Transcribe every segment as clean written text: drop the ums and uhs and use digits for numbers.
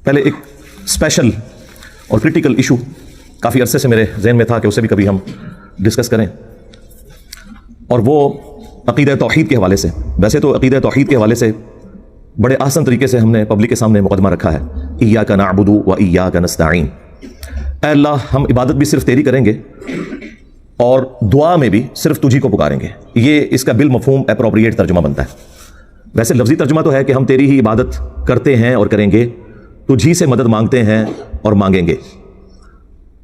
پہلے ایک اسپیشل اور کرٹیکل ایشو کافی عرصے سے میرے ذہن میں تھا کہ اسے بھی کبھی ہم ڈسکس کریں، اور وہ عقیدہ توحید کے حوالے سے. ویسے تو عقیدہ توحید کے حوالے سے بڑے آسان طریقے سے ہم نے پبلک کے سامنے مقدمہ رکھا ہے، ایاک نعبد و ایاک نستعین. اے اللہ ہم عبادت بھی صرف تیری کریں گے اور دعا میں بھی صرف تجھی کو پکاریں گے. یہ اس کا بالمفہوم اپروپریٹ ترجمہ بنتا ہے. ویسے لفظی ترجمہ تو ہے کہ ہم تیری ہی عبادت کرتے ہیں اور کریں گے، تجھی سے مدد مانگتے ہیں اور مانگیں گے.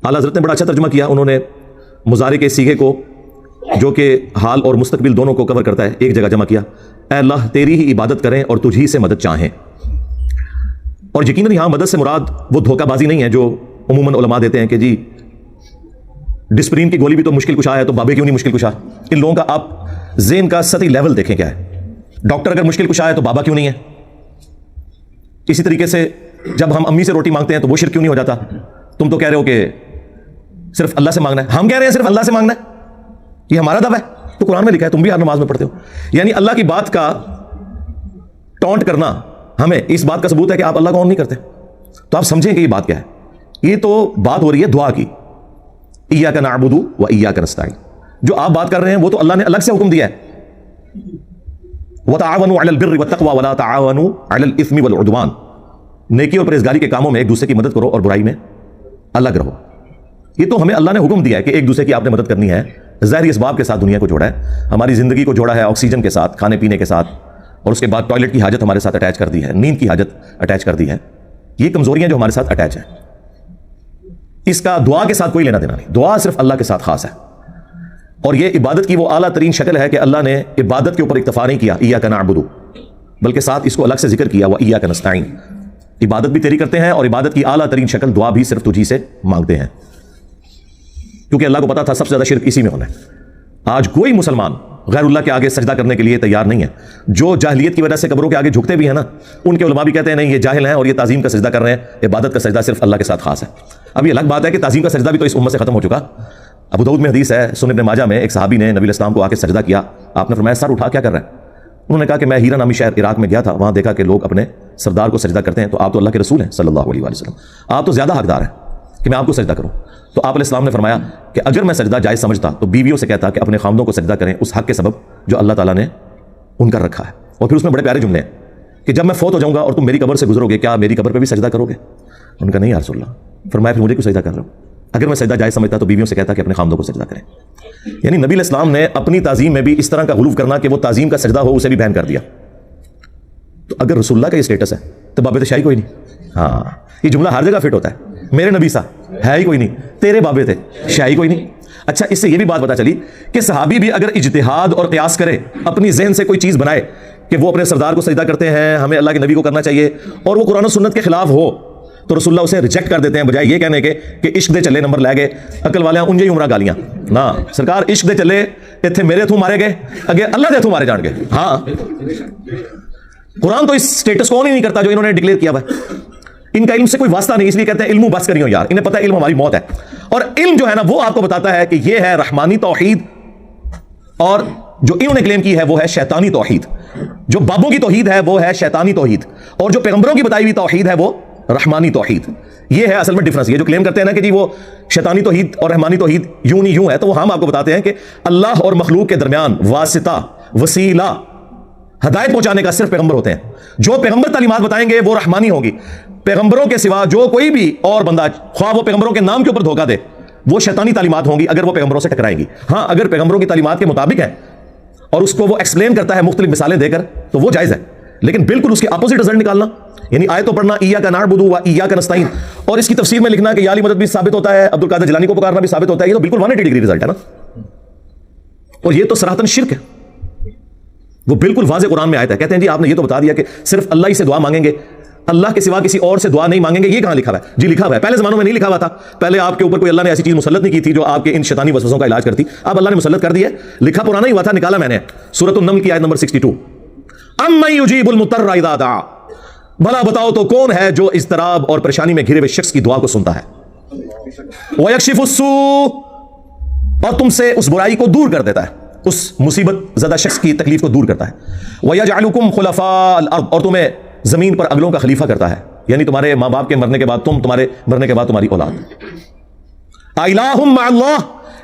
اعلیٰ حضرت نے بڑا اچھا ترجمہ کیا. انہوں نے مضارع کے صیغے کو جو کہ حال اور مستقبل دونوں کو کور کرتا ہے ایک جگہ جمع کیا. اے اللہ تیری ہی عبادت کریں اور تجھی سے مدد چاہیں. اور یقیناً یہاں مدد سے مراد وہ دھوکہ بازی نہیں ہے جو عموماً علماء دیتے ہیں کہ جی ڈسپرین کی گولی بھی تو مشکل کشا ہے تو بابے کیوں نہیں مشکل کشا. ان لوگوں کا آپ ذہن کا سطحی لیول دیکھیں کیا ہے. ڈاکٹر اگر مشکل کشا ہے تو بابا کیوں نہیں ہے. اسی طریقے سے جب ہم امی سے روٹی مانگتے ہیں تو وہ شرک کیوں نہیں ہو جاتا. تم تو کہہ رہے ہو کہ صرف اللہ سے مانگنا ہے، ہم کہہ رہے ہیں صرف اللہ سے مانگنا ہے، یہ ہمارا دعویٰ ہے. تو قرآن میں لکھا ہے، تم بھی ہر نماز میں پڑھتے ہو. یعنی اللہ کی بات کا ٹونٹ کرنا ہمیں اس بات کا ثبوت ہے کہ آپ اللہ کو آن نہیں کرتے. تو آپ سمجھیں کہ یہ بات کیا ہے. یہ تو بات ہو رہی ہے دعا کی، ایاک نعبد و ایاک نستعین. جو آپ بات کر رہے ہیں وہ تو اللہ نے الگ سے حکم دیا ہے، وتعاونوا علی البر والتقوى ولا تعاونوا علی الاثم والعدوان. نیکی اور پرہیزگاری کے کاموں میں ایک دوسرے کی مدد کرو اور برائی میں الگ رہو. یہ تو ہمیں اللہ نے حکم دیا ہے کہ ایک دوسرے کی آپ نے مدد کرنی ہے. ظاہری اسباب کے ساتھ دنیا کو جوڑا ہے، ہماری زندگی کو جوڑا ہے آکسیجن کے ساتھ، کھانے پینے کے ساتھ، اور اس کے بعد ٹوائلٹ کی حاجت ہمارے ساتھ اٹیچ کر دی ہے، نیند کی حاجت اٹیچ کر دی ہے. یہ کمزوریاں جو ہمارے ساتھ اٹیچ ہیں، اس کا دعا کے ساتھ کوئی لینا دینا نہیں. دعا صرف اللہ کے ساتھ خاص ہے. اور یہ عبادت کی وہ اعلیٰ ترین شکل ہے کہ اللہ نے عبادت کے اوپر اکتفا نہیں کیا ایاک نعبد، بلکہ ساتھ اس کو الگ سے ذکر کیا و ایاک نستعین. عبادت بھی تیری کرتے ہیں اور عبادت کی اعلیٰ ترین شکل دعا بھی صرف تجھی سے مانگتے ہیں، کیونکہ اللہ کو پتا تھا سب سے زیادہ شرک اسی میں ہونا ہے. آج کوئی مسلمان غیر اللہ کے آگے سجدہ کرنے کے لیے تیار نہیں ہے. جو جاہلیت کی وجہ سے قبروں کے آگے جھکتے بھی ہیں نا، ان کے علماء بھی کہتے ہیں نہیں یہ جاہل ہیں اور یہ تعظیم کا سجدہ کر رہے ہیں. عبادت کا سجدہ صرف اللہ کے ساتھ خاص ہے. اب یہ الگ بات ہے کہ تعظیم کا سجدہ بھی تو اس امت سے ختم ہو چکا. ابو داؤد میں حدیث ہے، سنن ابن ماجہ میں، ایک صحابی نے نبی الاسلام کو آ کے سجدہ کیا. آپ نے فرمایا سر اٹھا کیا کر رہے ہیں؟ انہوں نے کہا کہ میں ہیرا نامی شہر عراق میں گیا تھا، وہاں دیکھا کہ لوگ اپنے سردار کو سجدہ کرتے ہیں. تو آپ تو اللہ کے رسول ہیں صلی اللہ علیہ وسلم، آپ تو زیادہ حقدار ہیں کہ میں آپ کو سجدہ کروں. تو آپ علیہ السلام نے فرمایا کہ اگر میں سجدہ جائز سمجھتا تو بیویوں سے کہتا کہ اپنے خامدوں کو سجدہ کریں اس حق کے سبب جو اللہ تعالیٰ نے ان کا رکھا ہے. اور پھر اس میں بڑے پیارے جملے ہیں کہ جب میں فوت ہو جاؤں گا اور تم میری قبر سے گزرو گے، کیا میری قبر پہ بھی سجدہ کرو گے؟ ان کا نہیں یا رسول اللہ. فرمایا پھر مجھے کیوں سجدہ کر رہے ہو؟ اگر میں سجدہ جائز سمجھتا تو بیویوں سے کہتا کہ اپنے خامدوں کو سجدہ کریں. یعنی نبی علیہ السلام نے اپنی تعظیم میں بھی اس طرح کا غلو کرنا کہ وہ تعظیم کا سجدہ ہو اسے بھی بین کر دیا. تو اگر رسول اللہ کا یہ اسٹیٹس ہے تو بابے تو شاہی کوئی نہیں. ہاں یہ جملہ ہر جگہ فٹ ہوتا ہے. میرے نبی سا ہے ہی کوئی نہیں، تیرے بابے تھے شاہی کوئی نہیں. اچھا اس سے یہ بھی بات پتا چلی کہ صحابی بھی اگر اجتہاد اور قیاس کرے، اپنی ذہن سے کوئی چیز بنائے کہ وہ اپنے سردار کو سجدہ کرتے ہیں، ہمیں اللہ کے نبی کو کرنا چاہیے، اور وہ قرآن و سنت کے خلاف ہو، تو رسول اللہ اسے ریجیکٹ کر دیتے ہیں، بجائے یہ کہنے کے کہ عشق دے چلے نمبر لے گئے عقل والے انجے ہی عمرہ گالیاں نا. سرکار عشق دے چلے اتنے میرے تھوں مارے گئے، اگے اللہ دے تھوں مارے جان گے. ہاں قرآن تو اس سٹیٹس کو نہیں کرتا جو انہوں نے ڈکلیئر کیا ہوا ہے. ان کا علم سے کوئی واسطہ نہیں، اس لیے کہتے ہیں علم بس کریو یار. انہیں پتہ ہے علم ہماری موت ہے، اور علم جو ہے نا وہ آپ کو بتاتا ہے کہ یہ ہے رحمانی توحید، اور جو انہوں نے کلیم کی ہے وہ ہے شیطانی توحید. جو بابوں کی توحید ہے وہ ہے شیطانی توحید، اور جو پیغمبروں کی بتائی ہوئی توحید ہے وہ رحمانی توحید. یہ ہے اصل میں ڈفرنس. یہ جو کلیم کرتے ہیں نا کہ جی وہ شیطانی توحید اور رحمانی توحید یوں نہیں یوں ہے، تو وہ ہم آپ کو بتاتے ہیں کہ اللہ اور مخلوق کے درمیان واسطہ، وسیلہ، ہدایت پہنچانے کا صرف پیغمبر ہوتے ہیں. جو پیغمبر تعلیمات بتائیں گے وہ رحمانی ہوگی. پیغمبروں کے سوا جو کوئی بھی اور بندہ، خواہ وہ پیغمبروں کے نام کے اوپر دھوکہ دے، وہ شیطانی تعلیمات ہوں گی اگر وہ پیغمبروں سے ٹکرائیں گی. ہاں اگر پیغمبروں کی تعلیمات کے مطابق ہے اور اس کو وہ ایکسپلین کرتا ہے مختلف مثالیں دے کر تو وہ جائز ہے، لیکن بالکل اس کے اپوزٹ رزلٹ نکالنا، یعنی آیتوں پڑھنا ایاک نعبد و ایاک نستعین، اور اس کی تفسیر میں لکھنا کہ یا علی مدد بھی ثابت ہوتا ہے، عبد القادر جیلانی کو پکارنا بھی ثابت ہوتا ہے، یہ تو بالکل 180 ڈگری رزلٹ ہے نا. اور یہ تو صراحتاً شرک ہے. وہ بالکل واضح قرآن میں آیت ہے. کہتے ہیں جی آپ نے یہ تو بتا دیا کہ صرف اللہ ہی سے دعا مانگیں گے، اللہ کے سوا کسی اور سے دعا نہیں مانگیں گے. یہ کہاں لکھا ہوا ہے؟ جی لکھا ہوا ہے. پہلے زمانوں میں نہیں لکھا ہوا تھا. پہلے آپ کے اوپر کوئی اللہ نے ایسی چیز مسلط نہیں کی تھی جو آپ کے ان شیطانی وسوسوں کا علاج کرتی. اب اللہ نے مسلط کر دی ہے. لکھا پرانا ہی ہوا تھا، نکالا میں نے. سورۃ النمل کی آیت نمبر 62. امن یجیب المضطر اذا دعا، بھلا بتاؤ تو کون ہے جو اضطراب اور پریشانی میں گھرے ہوئے شخص کی دعا کو سنتا ہے، ویکشف السوء، اور تم سے اس برائی کو دور کر دیتا ہے، اس مصیبت زدہ شخص کی تکلیف کو دور کرتا ہے، وَيَجْعَلُكُمْ خُلَفَاءَ الْأَرْضِ، اور تمہیں زمین پر اگلوں کا خلیفہ کرتا ہے. یعنی تمہارے ماں باپ کے مرنے کے بعد تم، تمہارے مرنے کے بعد تمہاری اولاد. الہم مع اللہ،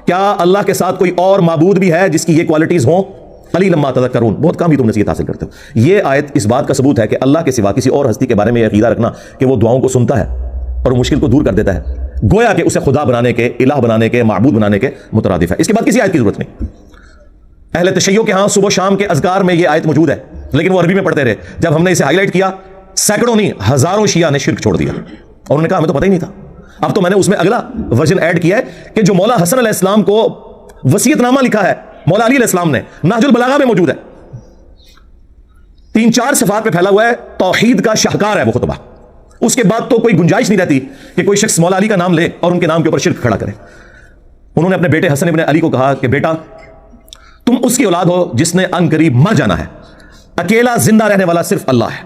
کیا اللہ کے ساتھ کوئی اور معبود بھی ہے جس کی یہ کوالٹیز ہوں؟ قلیلا ما تذکرون، بہت کم ہی تم نصیحت حاصل کرتے ہو. یہ آیت اس بات کا ثبوت ہے کہ اللہ کے سوا کسی اور ہستی کے بارے میں یہ عقیدہ رکھنا کہ وہ دعاؤں کو سنتا ہے اور مشکل کو دور کر دیتا ہے، گویا کہ اسے خدا بنانے کے، الہ بنانے کے، معبود بنانے کے مترادف ہے. اس کے بعد کسی آیت کی ضرورت نہیں. اہل تشیع کے ہاں صبح و شام کے اذکار میں یہ آیت موجود ہے، لیکن وہ عربی میں پڑھتے رہے. جب ہم نے اسے ہائی لائٹ کیا، سینکڑوں نہیں ہزاروں شیعہ نے شرک چھوڑ دیا اور انہوں نے کہا ہمیں تو پتہ ہی نہیں تھا. اب تو میں نے اس میں اگلا ورژن ایڈ کیا ہے کہ جو مولا حسن علیہ السلام کو وصیت نامہ لکھا ہے مولا علی علیہ السلام نے، نہج البلاغہ میں موجود ہے. 3-4 صفحات پہ پھیلا ہوا ہے، توحید کا شاہکار ہے وہ خطبہ. اس کے بعد تو کوئی گنجائش نہیں رہتی کہ کوئی شخص مولا علی کا نام لے اور ان کے نام کے اوپر شرک کھڑا کرے. انہوں نے اپنے بیٹے حسن ابن علی کو کہا کہ بیٹا تم اس کی اولاد ہو جس نے ان قریب مر جانا ہے. اکیلا زندہ رہنے والا صرف اللہ ہے.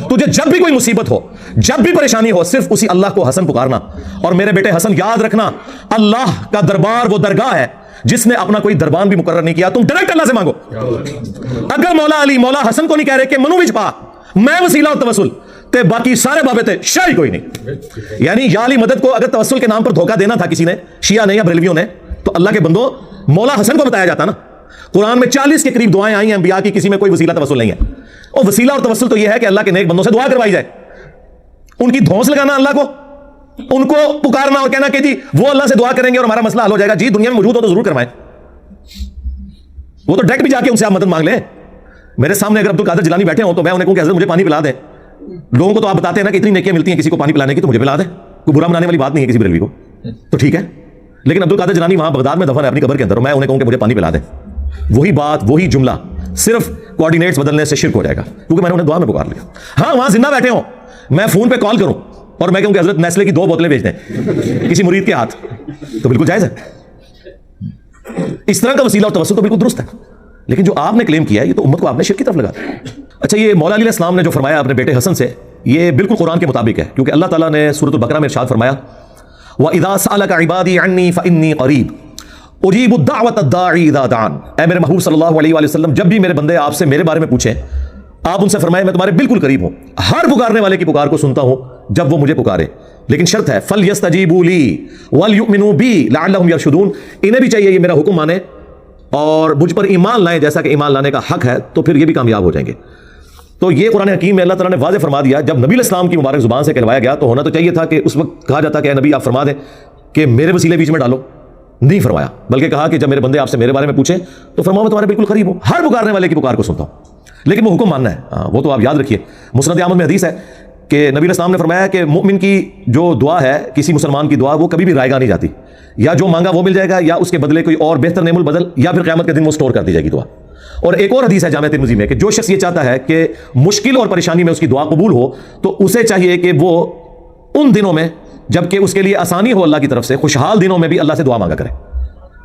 تجھے جب بھی کوئی مصیبت ہو، جب بھی پریشانی ہو، صرف اسی اللہ کو حسن پکارنا. اور میرے بیٹے حسن یاد رکھنا، اللہ کا دربار وہ درگاہ ہے جس نے اپنا کوئی دربان بھی مقرر نہیں کیا. تم ڈائریکٹ اللہ سے مانگو. اگر مولا علی مولا حسن کو نہیں کہہ رہے کہ منو وچ پا میں وسیلہ اور توسل تے باقی سارے بابے تے شاہی کوئی نہیں. یعنی یا علی مدد کو اگر توسل کے نام پر دھوکہ دینا تھا کسی نے، شیعہ نے یا بریلویوں نے، تو اللہ کے بندو مولا حسن کو بتایا جاتا نا. قرآن میں 40 کے قریب دعائیں آئی ہیں انبیاء کی، کسی میں کوئی وسیلہ توسل نہیں ہے. اور وسیلہ اور توسل تو یہ ہے کہ اللہ کے نیک بندوں سے دعا کروائی جائے، ان کی دھونس لگانا اللہ کو، ان کو پکارنا اور کہنا کہ جی وہ اللہ سے دعا کریں گے اور ہمارا مسئلہ حل ہو جائے گا. جی دنیا میں موجود ہو تو ضرور کروائیں. وہ تو ڈائریکٹ بھی جا کے ان سے آپ مدد مانگ لیں. میرے سامنے اگر عبد القادر جیلانی بیٹھے ہوں تو میں انہیں کہوں کہ حضرت مجھے پانی پلا دیں. لوگوں کو تو آپ بتاتے ہیں نا کہ اتنی نیکیاں ملتی ہیں کسی کو پانی پلانے کی، تو مجھے پلا دیں. کوئی برا منانے والی بات نہیں ہے کسی بریلوی کو، تو ٹھیک ہے. لیکن عبد القادر جیلانی وہاں بغداد میں دفن ہے اپنی قبر کے اندر، اور میں انہیں کہوں کہ مجھے پانی پلا دیں. وہی بات وہی جملہ صرف کوآرڈینیٹس بدلنے سے شرک ہو جائے گا، کیونکہ میں نے انہیں دعا میں پکار لیا. ہاں وہاں زندہ بیٹھے ہوں، میں فون پہ کال کروں اور میں کہوں کہ حضرت نیسلے کی 2 بوتلیں بھیج دیں کسی مرید کے ہاتھ، تو بالکل جائز ہے. اس طرح کا وسیلہ اور توسل تو بالکل درست ہے. لیکن جو آپ نے کلیم کیا ہے یہ تو امت کو آپ نے شرک کی طرف لگا دیا. اچھا یہ مولا علی علیہ السلام نے جو فرمایا اپنے بیٹے حسن سے، یہ بالکل قرآن کے مطابق ہے، کیونکہ اللہ تعالیٰ نے سورۃ البقرہ میں ارشاد فرمایا وَإِذَا سَأَلَكَ عِبَادِي عَنِّي فَإِنِّي قَرِيبٌ اجیب الدعوۃ الداعی اذا دعان. اے میرے محبوب صلی اللہ علیہ وآلہ وسلم، جب بھی میرے بندے آپ سے میرے بارے میں پوچھیں، آپ ان سے فرمائیں میں تمہارے بالکل قریب ہوں، ہر پکارنے والے کی پکار کو سنتا ہوں جب وہ مجھے پکارے. لیکن شرط ہے فَلْيَسْتَجِيبُوا لِي وَلْيُؤْمِنُوا بِي لَعَلَّهُمْ يَرْشُدُونَ. انہیں بھی چاہیے یہ میرا حکم مانے اور مجھ پر ایمان لائیں جیسا کہ ایمان لانے کا حق ہے، تو پھر یہ بھی کامیاب ہو جائیں گے. تو یہ قرآن حکیم میں اللہ تعالیٰ نے واضح فرما دیا. جب نبی علیہ السلام کی مبارک زبان سے کہلوایا گیا تو ہونا تو چاہیے تھا کہ اس وقت کہا جاتا کہ اے نبی آپ فرما دیں کہ میرے وسیلے بیچ میں ڈالو. نہیں فرمایا، بلکہ کہا کہ جب میرے بندے آپ سے میرے بارے میں پوچھیں تو فرماؤ میں تمہارے بالکل قریب ہوں، ہر پکارنے والے کی پکار کو سنتا ہوں. لیکن وہ حکم ماننا ہے، وہ تو آپ یاد رکھیے. مسند احمد میں حدیث ہے کہ نبی علیہ السلام نے فرمایا کہ مومن کی جو دعا ہے، کسی مسلمان کی دعا، وہ کبھی بھی رائے گاہ نہیں جاتی. یا جو مانگا وہ مل جائے گا، یا اس کے بدلے کوئی اور بہتر نعم البدل، یا پھر قیامت کے دن وہ سٹور کر دی جائے گی دعا. اور ایک اور حدیث ہے جامع ترمذی میں کہ جو شخص یہ چاہتا ہے کہ مشکل اور پریشانی میں اس کی دعا قبول ہو، تو اسے چاہیے کہ وہ ان دنوں میں جب کہ اس کے لیے آسانی ہو اللہ کی طرف سے، خوشحال دنوں میں بھی اللہ سے دعا مانگا کرے.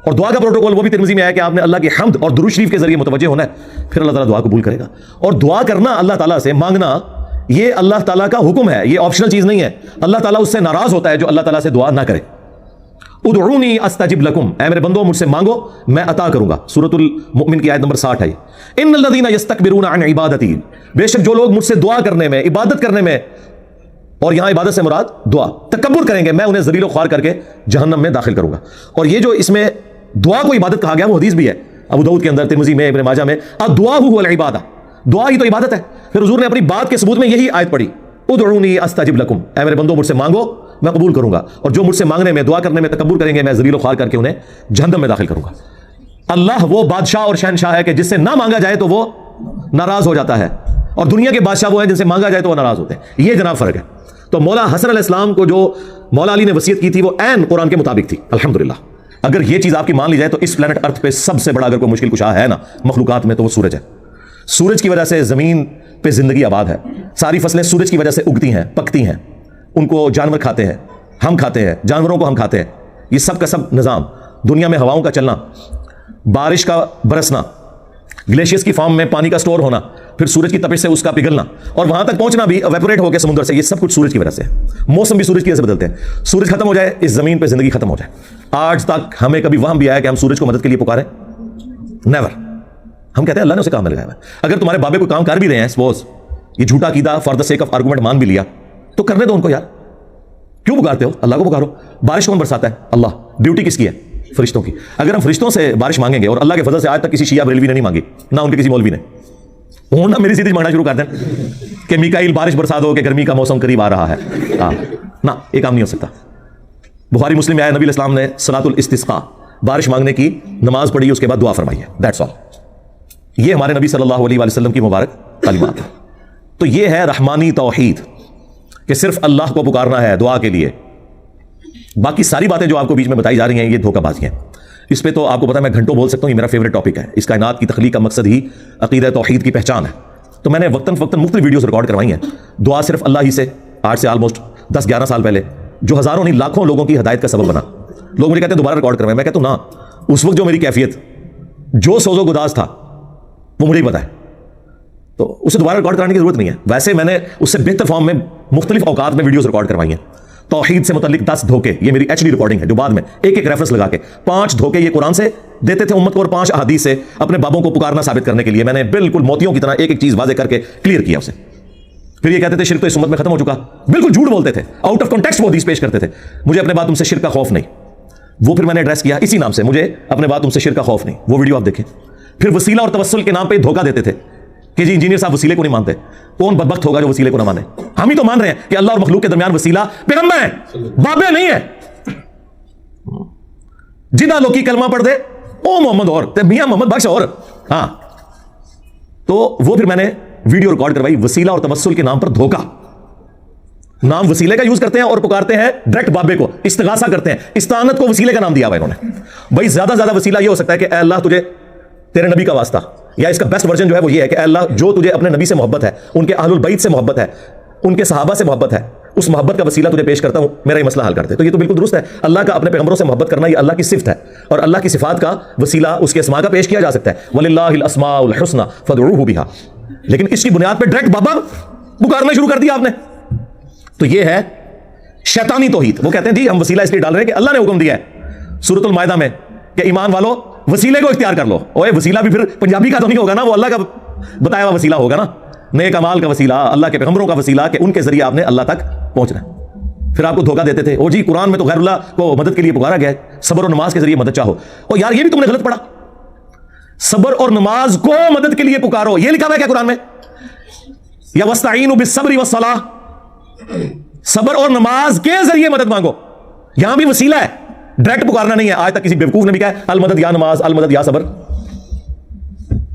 اور دعا کا پروٹوکول وہ بھی ترمذی میں ہے کہ آپ نے اللہ کی حمد اور درود شریف کے ذریعے متوجہ ہونا ہے، پھر اللہ تعالیٰ دعا قبول کرے گا. اور دعا کرنا اللہ تعالیٰ سے، مانگنا، یہ اللہ تعالیٰ کا حکم ہے، یہ آپشنل چیز نہیں ہے. اللہ تعالیٰ اس سے ناراض ہوتا ہے جو اللہ تعالیٰ سے دعا نہ کرے. ادعونی استجب لکم، اے میرے بندو مجھ سے مانگو میں عطا کروں گا. سورۃ المؤمن کی آیت نمبر 60 ہے. ان الذین یستکبرون عن عبادتی، بے شک جو لوگ مجھ سے دعا کرنے میں، عبادت کرنے میں، اور یہاں عبادت سے مراد دعا، تکبر کریں گے، میں انہیں ذلیل و خوار کر کے جہنم میں داخل کروں گا. اور یہ جو اس میں دعا کو عبادت کہا گیا وہ حدیث بھی ہے ابو داؤد کے اندر، ترمذی میں، ابن ماجہ میں، الدعاء هو العبادہ، دعا ہی تو عبادت ہے. پھر حضور نے اپنی بات کے ثبوت میں یہی آیت پڑھی ادعونی استجب لکم، اے میرے بندو مجھ سے مانگو میں قبول کروں گا. اور جو مجھ سے مانگنے میں، دعا کرنے میں تکبر کریں گے، میں ذلیل و خوار کر کے انہیں جہنم میں داخل کروں گا. اللہ وہ بادشاہ اور شہنشاہ ہے کہ جس سے نہ مانگا جائے تو وہ ناراض ہو جاتا ہے، اور دنیا کے بادشاہ وہ ہیں جن سے مانگا جائے تو وہ ناراض ہوتے ہیں. یہ جناب فرق ہے. تو مولا حسن علیہ السلام کو جو مولا علی نے وصیت کی تھی وہ عین قرآن کے مطابق تھی. الحمدللہ اگر یہ چیز آپ کی مان لی جائے تو اس پلانٹ ارتھ پہ سب سے بڑا اگر کوئی مشکل کشا ہے نا مخلوقات میں تو وہ سورج ہے. سورج کی وجہ سے زمین پہ زندگی آباد ہے. ساری فصلیں سورج کی وجہ سے اگتی ہیں، پکتی ہیں، ان کو جانور کھاتے ہیں، ہم کھاتے ہیں، جانوروں کو ہم کھاتے ہیں. یہ سب کا سب نظام، دنیا میں ہواؤں کا چلنا، بارش کا برسنا، گلیشیئرز کی فارم میں پانی کا سٹور ہونا، پھر سورج کی تپش سے اس کا پگھلنا اور وہاں تک پہنچنا بھی ایویپوریٹ ہو کے سمندر سے، یہ سب کچھ سورج کی وجہ سے. موسم بھی سورج کی وجہ سے بدلتے ہیں. سورج ختم ہو جائے اس زمین پہ زندگی ختم ہو جائے. آج تک ہمیں کبھی وہم بھی آیا کہ ہم سورج کو مدد کے لیے پکاریں؟ نیور. ہم کہتے ہیں اللہ نے اسے کام میں لگایا ہے. اگر تمہارے بابے کوئی کام کر بھی رہے ہیں، سپوز یہ جھوٹا عقیدہ for the sake of argument مان بھی لیا تو کرنے دو ان کو یار, کیوں پکارتے ہو؟ اللہ کو پکارو. بارش کون برساتا ہے؟ اللہ. ڈیوٹی کس کی ہے؟ فرشتوں کی. اگر ہم فرشتوں سے بارش مانگیں گے, اور اللہ کے فضل سے آج تک کسی شیعہ بریلوی نے نہیں مانگی, نہ ان کے کسی مولوی نے, وہ نہ میری سیدھی مانگنا شروع کر دیں کہ میکائیل بارش برسا دو کہ گرمی کا موسم قریب آ رہا ہے, نہ, یہ کام نہیں ہو سکتا. بخاری مسلم میں آیا نبی علیہ السلام نے صلاۃ الاستسقاء, بارش مانگنے کی نماز پڑھی, اس کے بعد دعا فرمائی ہے, دیٹس آل. یہ ہمارے نبی صلی اللہ علیہ وسلم کی مبارک تعلیمات ہیں. تو یہ ہے رحمانی توحید کہ صرف اللہ کو پکارنا ہے دعا کے لیے. باقی ساری باتیں جو آپ کو بیچ میں بتائی جا رہی ہیں یہ دھوکہ بازی ہیں. اس پہ تو آپ کو پتا ہے میں گھنٹوں بول سکتا ہوں, یہ میرا فیوریٹ ٹاپک ہے. اس کائنات کی تخلیق کا مقصد ہی عقیدہ توحید کی پہچان ہے. تو میں نے وقتاً فوقتاً مختلف ویڈیوز ریکارڈ کروائی ہیں. دعا صرف اللہ ہی سے, آج سے آلموسٹ 10-11 سال پہلے, جو ہزاروں نہیں لاکھوں لوگوں کی ہدایت کا سبب بنا. لوگ مجھے کہتے ہیں دوبارہ ریکارڈ کروائیں. میں کہتا ہوں نا, اس وقت جو میری کیفیت, جو سوز و گداز تھا, وہ مجھے ہی پتا ہے, تو اسے دوبارہ ریکارڈ کرانے کی ضرورت نہیں ہے. ویسے میں نے اس سے بہتر فارم میں مختلف اوقات میں ویڈیوز ریکارڈ کروائی ہیں. توحید سے متعلق 10 دھوکے, یہ میری ایچ ڈی ریکارڈنگ ہے, جو بعد میں ایک ریفرنس لگا کے 5 دھوکے یہ قرآن سے دیتے تھے امت کو, اور 5 احادیث سے اپنے بابوں کو پکارنا ثابت کرنے کے لیے میں نے بالکل موتیوں کی طرح ایک ایک چیز واضح کر کے کلیئر کیا اسے. پھر یہ کہتے تھے شرک تو اس امت میں ختم ہو چکا, بالکل جھوٹ بولتے تھے, آؤٹ آف کانٹیکسٹ وہ حدیث پیش کرتے تھے. مجھے اپنے بعد تم سے شرک کا خوف نہیں, وہ پھر میں نے ایڈریس کیا اسی نام سے, مجھے اپنے بعد تم سے شرک کا خوف نہیں, وہ ویڈیو آپ دیکھیں. پھر وسیلہ اور توسل کے نام پہ دھوکہ دیتے تھے کہ جی انجینئر صاحب وسیلے کو نہیں مانتے. کون بدبخت ہوگا جو وسیلے کو نہ مانے؟ ہم ہی تو مان رہے ہیں کہ اللہ اور مخلوق کے درمیان وسیلہ پیغمبر ہے, بابے نہیں ہے. جنہ لوکی کلمہ پڑھ دے او محمد اور تے میاں محمد بخش اور. ہاں, تو وہ پھر میں نے ویڈیو ریکارڈ کروائی, وسیلہ اور توسل کے نام پر دھوکہ. نام وسیلے کا یوز کرتے ہیں اور پکارتے ہیں ڈائریکٹ بابے کو, استغاثہ کرتے ہیں, استعانت کو وسیلے کا نام دیا ہوا انہوں نے. بھائی زیادہ زیادہ وسیلہ یہ ہو سکتا ہے کہ اے اللہ تجھے تیرے نبی کا واسطہ, یا اس کا بیسٹ ورژن جو ہے وہ یہ ہے کہ اے اللہ جو تجھے اپنے نبی سے محبت ہے, ان کے اہل البیت سے محبت ہے, ان کے صحابہ سے محبت ہے, اس محبت کا وسیلہ تجھے پیش کرتا ہوں, میرا یہ مسئلہ حل کر دے. تو یہ تو بالکل درست ہے. اللہ کا اپنے پیغمبروں سے محبت کرنا یہ اللہ کی صفت ہے, اور اللہ کی صفات کا وسیلہ اس کے اسماء کا پیش کیا جا سکتا ہے. وَلِلَّهِ الْأَسْمَاءُ الْحُسْنَى فَادْعُوهُ بِهَا. لیکن اس کی بنیاد پہ ڈائریکٹ بابا پکارنا شروع کر دیا آپ نے. تو یہ ہے شیطانی توحید. وہ کہتے ہیں جی ہم وسیلہ اس لیے ڈال رہے ہیں کہ اللہ نے حکم دیا ہے سورۃ المائدہ میں کہ ایمان والو وسیلے کو اختیار کر لو. اوے وسیلہ بھی پھر پنجابی کا تو نہیں ہوگا نا, وہ اللہ کا بتایا ہوا وسیلہ ہوگا نا, نیک اعمال کا وسیلہ, اللہ کے پیغمبروں کا وسیلہ, کہ ان کے ذریعے آپ نے اللہ تک پہنچنا ہے. پھر آپ کو دھوکہ دیتے تھے, او جی قرآن میں تو غیر اللہ کو مدد کے لیے پکارا گیا ہے, صبر اور نماز کے ذریعے مدد چاہو. اور یار یہ بھی تم نے غلط پڑھا, صبر اور نماز کو مدد کے لیے پکارو, یہ لکھا ہوا ہے کیا قرآن میں؟ یا وَاسْتَعِینُوا بِالصَّبْرِ وَالصَّلَاةِ, صبر اور نماز کے ذریعے مدد مانگو. یہاں بھی وسیلہ ہے, ڈائریکٹ پکارنا نہیں ہے. آج تک کسی بیوقوف نے بھی کہا ہے المدد یا نماز, المدد یا صبر.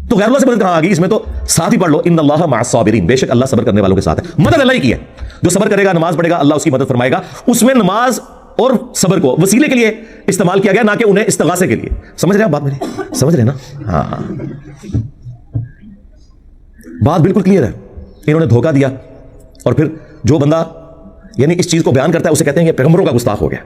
تو غیر اللہ سے مدد کہاں آ گئی؟ اس میں تو ساتھ ہی پڑھ لو ان اللہ مع الصابرین, بے شک اللہ صبر کرنے والوں کے ساتھ ہے. مدد اللہ ہی کی ہے, جو صبر کرے گا نماز پڑھے گا اللہ اس کی مدد فرمائے گا. اس میں نماز اور صبر کو وسیلے کے لیے استعمال کیا گیا, نہ کہ انہیں استغاثے کے لیے. سمجھ رہے ہیں بات میری؟ سمجھ رہے ہیں نا؟ ہاں بات بالکل کلیئر ہے. انہوں نے دھوکہ دیا, اور پھر جو بندہ یعنی اس چیز کو بیان کرتا ہے اسے کہتے ہیں کہ پیغمبروں کا گستاخ ہو گیا.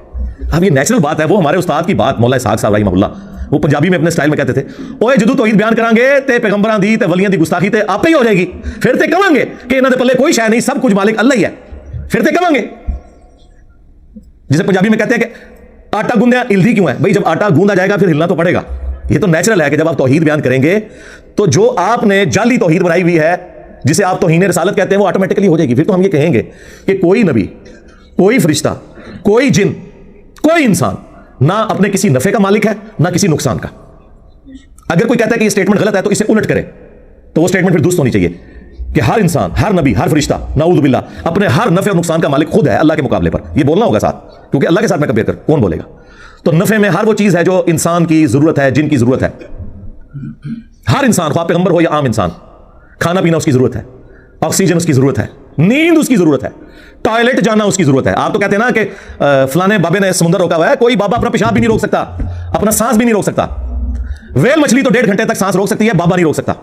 اب یہ نیچرل بات ہے, وہ ہمارے استاد کی بات مولا اسحاق صاحب رحمہ اللہ, وہ پنجابی میں اپنے سٹائل میں کہتے تھے اوے جدو توحید بیان کران گے تے پیغمبراں دی تے ولیاں دی گستاخی تے آپ ہی ہو جائے گی. پھر تے کہاں گے کہ انہاں دے پلے کوئی شے نہیں, سب کچھ مالک اللہ ہی ہے. پھر تے کہاں گے, جسے پنجابی میں کہتے ہیں کہ آٹا گوندیا ہلدی کیوں ہے؟ بھائی جب آٹا گوندا جائے گا پھر ہلنا تو پڑے گا. یہ تو نیچرل ہے کہ جب آپ توحید بیان کریں گے تو جو آپ نے جعلی توحید بنائی ہوئی ہے جسے آپ توہین رسالت کہتے ہیں وہ آٹومیٹکلی ہو جائے گی. پھر تو ہم یہ کہیں گے کہ کوئی نبی, کوئی فرشتہ, کوئی جن, کوئی انسان نہ اپنے کسی نفع کا مالک ہے نہ کسی نقصان کا. اگر کوئی کہتا ہے کہ یہ سٹیٹمنٹ غلط ہے تو اسے الٹ کرے, تو وہ سٹیٹمنٹ پھر درست ہونی چاہیے کہ ہر انسان, ہر نبی, ہر فرشتہ نعوذ باللہ اپنے ہر نفع اور نقصان کا مالک خود ہے اللہ کے مقابلے پر. یہ بولنا ہوگا ساتھ, کیونکہ اللہ کے ساتھ میں کمپیئر کر کون بولے گا. تو نفع میں ہر وہ چیز ہے جو انسان کی ضرورت ہے, جن کی ضرورت ہے. ہر انسان, خواہ پیغمبر ہو یا عام انسان, کھانا پینا اس کی ضرورت ہے, آکسیجن اس کی ضرورت ہے, نیند اس کی ضرورت ہے, ٹوائلٹ جانا اس کی ضرورت ہے. آپ تو کہتے ہیں نا کہ فلانے بابے نے سمندر روکا ہوا ہے, کوئی بابا اپنا پیشاب بھی نہیں روک سکتا, اپنا سانس بھی نہیں روک سکتا. ویل مچھلی تو 1.5 گھنٹے تک سانس روک سکتی ہے, بابا نہیں روک سکتا.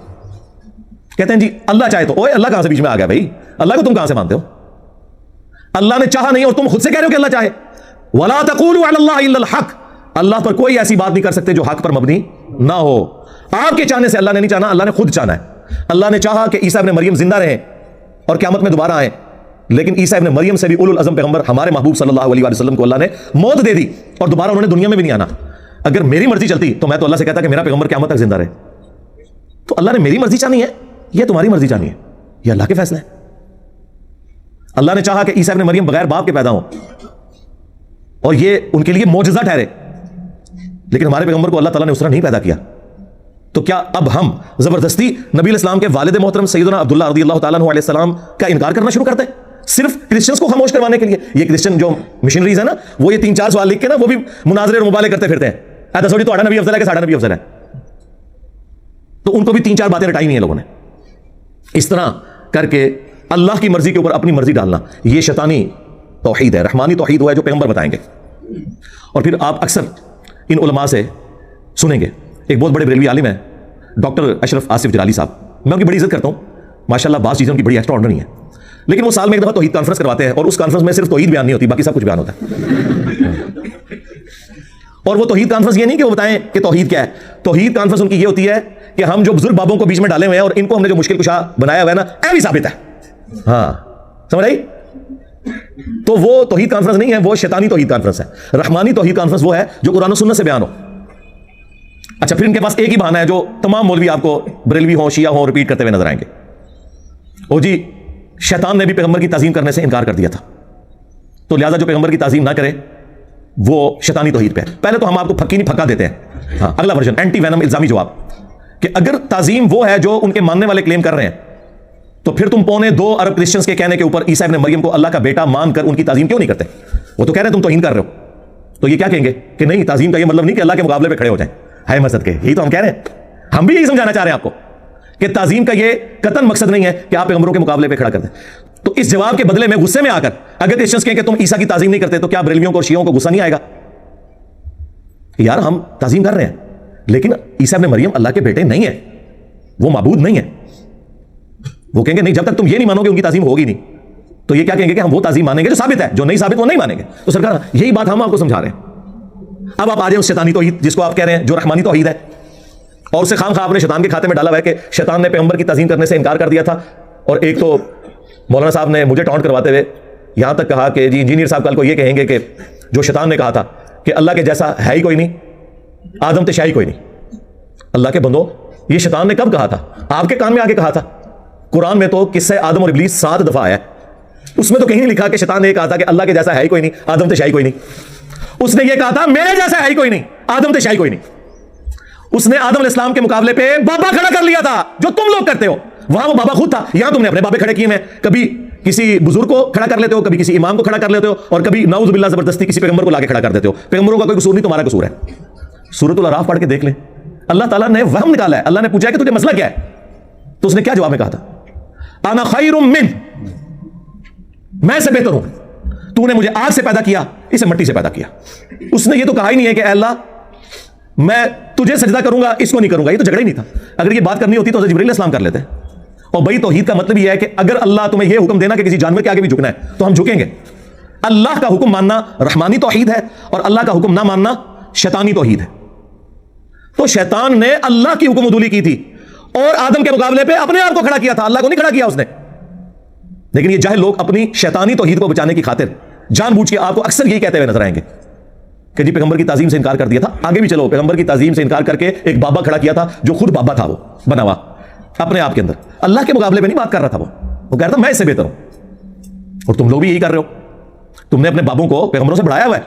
کہتے ہیں جی اللہ چاہے تو. اوے اللہ کہاں سے بیچ میں آ گیا بھائی؟ اللہ کو تم کہاں سے مانتے ہو؟ اللہ نے چاہا نہیں اور تم خود سے کہہ رہے ہو کہ اللہ چاہے. وَلَا تَقُولُوا عَلَى اللَّهِ إِلَّا الْحَقَّ, اللہ پر کوئی ایسی بات نہیں کر سکتے جو حق پر مبنی نہ ہو. آپ کے چاہنے سے اللہ نے نہیں چاہنا, اللہ نے خود چاہنا ہے. اللہ نے چاہا کہ عیسیٰ ابن مریم زندہ رہیں اور قیامت میں دوبارہ آئیں, لیکن عیسیٰ ابن مریم سے بھی اولو العزم پیغمبر ہمارے محبوب صلی اللہ علیہ وسلم کو اللہ نے موت دے دی اور دوبارہ انہوں نے دنیا میں بھی نہیں آنا. اگر میری مرضی چلتی تو میں تو اللہ سے کہتا کہ میرا پیغمبر قیامت تک زندہ رہے. تو اللہ نے میری مرضی چاہنی ہے, یہ تمہاری مرضی چاہنی ہے, یہ اللہ کے فیصلے ہیں. اللہ نے چاہا کہ عیسیٰ ابن مریم بغیر باپ کے پیدا ہوں اور یہ ان کے لیے معجزہ ٹھہرے، لیکن ہمارے پیغمبر کو اللہ تعالیٰ نے اس طرح نہیں پیدا کیا. تو کیا اب ہم زبردستی نبی علیہ السلام کے والد محترم سیدنا عبداللہ رضی اللہ تعالیٰ عنہ علیہ السلام کا انکار کرنا شروع کرتے ہیں صرف کرسچنز کو خاموش کروانے کے لیے؟ یہ کرسچن جو مشنریز ہیں نا، وہ یہ 3-4 سوال لکھ کے نا وہ بھی مناظرے اور مبالغے کرتے پھرتے ہیں، ایسا تھوڑی تہاڈا نبی افضل ہے کہ ساڈا نبی افضل ہے. تو ان کو بھی 3-4 باتیں رٹائی ہوئی ہیں لوگوں نے. اس طرح کر کے اللہ کی مرضی کے اوپر اپنی مرضی ڈالنا، یہ شیطانی توحید ہے. رحمانی توحید وہ ہے جو پیغمبر بتائیں گے. اور پھر آپ اکثر ان علماء سے سنیں گے، ایک بہت بڑے بریلوی عالم ہیں ڈاکٹر اشرف آصف جلالی صاحب، میں ان کی بڑی عزت کرتا ہوں ماشاءاللہ، بعض چیزیں ان کی بڑی ایکسٹرا آرڈنری ہیں، لیکن وہ سال میں ایک دفعہ توحید کانفرنس کرواتے ہیں اور اس کانفرنس میں صرف توحید بیان نہیں ہوتی، باقی سب کچھ بیان ہوتا ہے. اور وہ توحید کانفرنس یہ نہیں کہ وہ بتائیں کہ توحید کیا ہے، توحید کانفرنس ان کی یہ ہوتی ہے کہ ہم جو بزرگ بابوں کو بیچ میں ڈالے ہوئے ہیں اور ان کو ہم نے جو مشکل کشا بنایا ہوا ہے نا، اے بھی ثابت ہے. ہاں سمجھ آئی؟ تو وہ توحید کانفرنس نہیں ہے، وہ شیطانی توحید کانفرنس ہے. رحمانی توحید کانفرنس وہ ہے جو قرآن و سنت سے بیان ہو. اچھا پھر ان کے پاس ایک ہی بہانہ ہے جو تمام مولوی آپ کو بریلوی ہوں شیعہ ہوں ریپیٹ کرتے ہوئے نظر آئیں گے، او جی شیطان نے بھی پیغمبر کی تعظیم کرنے سے انکار کر دیا تھا، تو لہذا جو پیغمبر کی تعظیم نہ کرے وہ شیطانی توحید پہ ہے. پہلے تو ہم آپ کو پھکی نہیں پھکا دیتے ہیں. ہاں اگلا ورژن اینٹی وینم الزامی جواب کہ اگر تعظیم وہ ہے جو ان کے ماننے والے کلیم کر رہے ہیں تو پھر تم 2.25 ارب کرسچنز کے کہنے کے اوپر عیسیٰ ابن مریم کو اللہ کا بیٹا مان کر ان کی تعظیم کیوں نہیں کرتے؟ وہ تو کہہ رہے ہیں تم توہین کر رہے ہو. تو یہ کیا کہیں گے کہ نہیں، تعظیم کا یہ مطلب نہیں کہ اللہ کے مقابلے پہ کھڑے ہو جائیں. ہے مسجد کے یہی تو ہم کہہ رہے ہیں، ہم بھی یہی سمجھانا چاہ رہے ہیں آپ کو کہ تعظیم کا یہ قطعاً مقصد نہیں ہے کہ آپ پیغمبروں کے مقابلے پہ کھڑا کر دیں. تو اس جواب کے بدلے میں غصے میں آ کر اگر کرسچنز کہیں کہ تم عیسیٰ کی تعظیم نہیں کرتے تو کیا بریلویوں کو اور شیعوں کو غصہ نہیں آئے گا؟ یار ہم تعظیم کر رہے ہیں لیکن عیسیٰ ابن مریم اللہ کے بیٹے نہیں ہیں، وہ معبود نہیں ہیں. وہ کہیں گے نہیں، جب تک تم یہ نہیں مانو گے ان کی تعظیم ہوگی نہیں. تو یہ کیا کہیں گے کہ ہم وہ تعظیم مانیں گے جو ثابت ہے، جو نہیں ثابت وہ نہیں مانیں گے. تو سرکار یہی بات ہم آپ کو سمجھا رہے ہیں. اب آپ آ جائیں اس شیطانی توحید جس کو آپ کہہ رہے ہیں جو رحمانی توحید ہے، اور اسے خام خواہ آپ نے شیطان کے کھاتے میں ڈالا ہوا ہے کہ شیطان نے پیغمبر کی تعظیم کرنے سے انکار کر دیا تھا. اور ایک تو مولانا صاحب نے مجھے ٹاؤنٹ کرواتے ہوئے یہاں تک کہا کہ جی انجینئر صاحب کل کو یہ کہیں گے کہ جو شیطان نے کہا تھا کہ اللہ کے جیسا ہے ہی کوئی نہیں، آدم تشائی کوئی نہیں. اللہ کے بندو یہ شیطان نے کب کہا تھا؟ آپ کے کان میں آگے کہا تھا. قرآن میں تو قصہ آدم اور ابلیس 7 دفعہ آیا ہے، اس میں تو کہیں نہیں لکھا کہ شیطان نے یہ کہا تھا کہ اللہ کے جیسا ہے ہی کوئی نہیں، آدم تشائی کوئی نہیں. اس نے یہ کہا تھا میرے جیسا ہے ہی کوئی نہیں، آدم تشائی کوئی نہیں. اس نے آدم علیہ السلام کے مقابلے پہ بابا کھڑا کر لیا تھا جو تم لوگ کرتے ہو. وہاں وہ بابا خود تھا، یہاں تم نے اپنے بابے کھڑے کیے ہیں. کبھی کسی بزرگ کو کھڑا کر لیتے ہو، کبھی کسی امام کو کھڑا کر لیتے ہو، اور کبھی نعوذ باللہ زبردستی کسی پیغمبر کو لا کے کھڑا کر دیتے ہو. پیغمبروں کا کوئی قصور نہیں، تمہارا قصور ہے. سورۃ الاعراف پڑھ کے دیکھ لیں، اللہ تعالیٰ نے وہم نکالا ہے. اللہ نے پوچھا کہ تجھے مسئلہ کیا ہے؟ تو اس نے کیا جواب میں کہا تھا؟ انا خیر من، میں سے بہتر ہوں. تو نے مجھے آگ سے پیدا کیا، اسے مٹی سے پیدا کیا. اس نے یہ تو کہا ہی نہیں ہے کہ اے اللہ میں تجھے سجدہ کروں گا اس کو نہیں کروں گا. یہ تو جھگڑا ہی نہیں تھا. اگر یہ بات کرنی ہوتی تو جبرائیل علیہ السلام کر لیتے. اور بھائی توحید کا مطلب یہ ہے کہ اگر اللہ تمہیں یہ حکم دینا کہ کسی جانور کے آگے بھی جھکنا ہے تو ہم جھکیں گے. اللہ کا حکم ماننا رحمانی توحید ہے اور اللہ کا حکم نہ ماننا شیطانی توحید ہے. تو شیطان نے اللہ کی حکم عدولی کی تھی اور آدم کے مقابلے پہ اپنے آپ کو کھڑا کیا تھا، اللہ کو نہیں کھڑا کیا اس نے. لیکن یہ جاہل لوگ اپنی شیطانی توحید کو بچانے کی خاطر جان بوجھ کے آپ کو اکثر یہی کہتے ہوئے نظر آئیں گے کہ جی پیغمبر کی تعظیم سے انکار کر دیا تھا. آگے بھی چلو، پیغمبر کی تعظیم سے انکار کر کے ایک بابا کھڑا کیا تھا جو خود بابا تھا، وہ بنا ہوا اپنے آپ کے اندر. اللہ کے مقابلے پہ نہیں بات کر رہا تھا، وہ کہہ رہا تھا میں اس سے بہتر ہوں. اور تم لوگ بھی یہی کر رہے ہو. تم نے اپنے بابوں کو پیغمبروں سے بڑھایا ہوا ہے.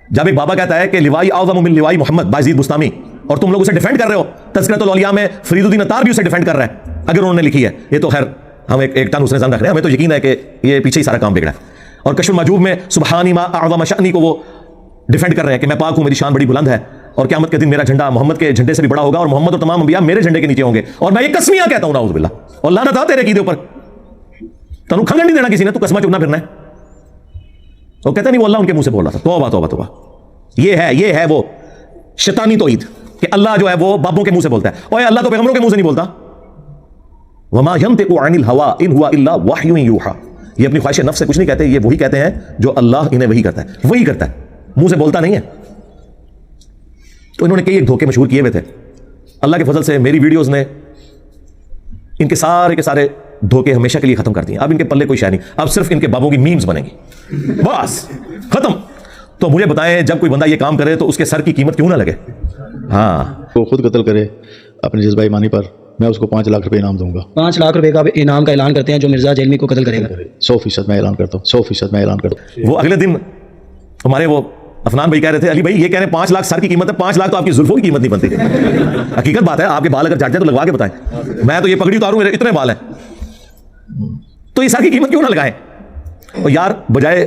جب ایک بابا کہتا ہے کہ لوائی اعظم من لوائی محمد بایزید بستامی، اور تم لوگ اسے ڈیفینڈ کر رہے ہو. تذکرۃ الاولیاء میں فرید الدین عطار بھی اسے ڈیفینڈ کر رہا ہے اگر انہوں نے لکھی ہے. یہ تو خیر ہم ایک ٹن اس نے زن رکھ رہے ہیں، ہمیں تو یقین ہے کہ یہ پیچھے ہی سارا کام بگڑا ہے. اور کشف المحجوب میں سبحانی ما اعظم شأنی کو وہ ڈیفینڈ کر رہے ہیں کہ میں پاک ہوں، میری شان بڑی بلند ہے، اور قیامت کے دن میرا جھنڈا محمد کے جھنڈے سے بھی بڑا ہوگا اور محمد اور تمام انبیاء میرے جھنڈے کے نیچے ہوں گے. اور میں یہ قسمیاں کہتا ہوں نعوذ باللہ، اور لعنت آ تیرے عقیدے اوپر. تنو کھنگن نہیں دینا کسی نے، تو قسمہ چگنا پھرنا ہے. وہ کہتا نہیں وہ اللہ ان کے منہ سے بول رہا تھا. توبہ توبہ توبہ. یہ ہے وہ شیطانی توحید کہ اللہ جو ہے وہ بابوں کے منہ سے بولتا ہے. اور اللہ تو پیغمبروں کے منہ سے نہیں بولتا. وما ينطق عن الهوى ان هو الا وحی یوحى. یہ اپنی خواہش نفس سے کچھ نہیں کہتے، یہ وہی کہتے ہیں جو اللہ انہیں وہی کرتا ہے. وہی کرتا ہے، منہ سے بولتا نہیں ہے. تو انہوں نے کئی ایک دھوکے مشہور کیے ہوئے تھے. اللہ کے فضل سے میری ویڈیوز نے ان کے سارے دھوکے ہمیشہ کے لیے ختم کر دیے. اب ان کے پلے کوئی شے نہیں، اب صرف ان کے بابوں کی میمز بنے گی، بس ختم. تو مجھے بتائیں جب کوئی بندہ یہ کام کرے تو اس کے سر کی قیمت کیوں نہ لگے؟ ہاں، وہ خود قتل کرے اپنے جذبہ ایمانی پر میں اس کو 5 لاکھ روپے انعام دوں گا. 5 لاکھ روپے کا انعام کا اعلان کرتے ہیں جو مرزا جیلمی کو قتل کرے گا. 100% میں اعلان کرتا ہوں, 100% میں اعلان کرتا ہوں. وہ اگلے دن ہمارے وہ افنان بھائی کہہ رہے تھے علی بھائی یہ کہہ رہے ہیں 5 لاکھ سر کی قیمت ہے, 5 لاکھ تو آپ کی زلفوں کی قیمت نہیں بنتی. حقیقت بات ہے, آپ کے بال اگر جھڑ جائیں تو لگوا کے بتائیں, میں تو یہ پگڑی اتاروں میرے اتنے بال ہیں, تو یہ سر کی قیمت کیوں نہ لگائیں؟ اور یار بجائے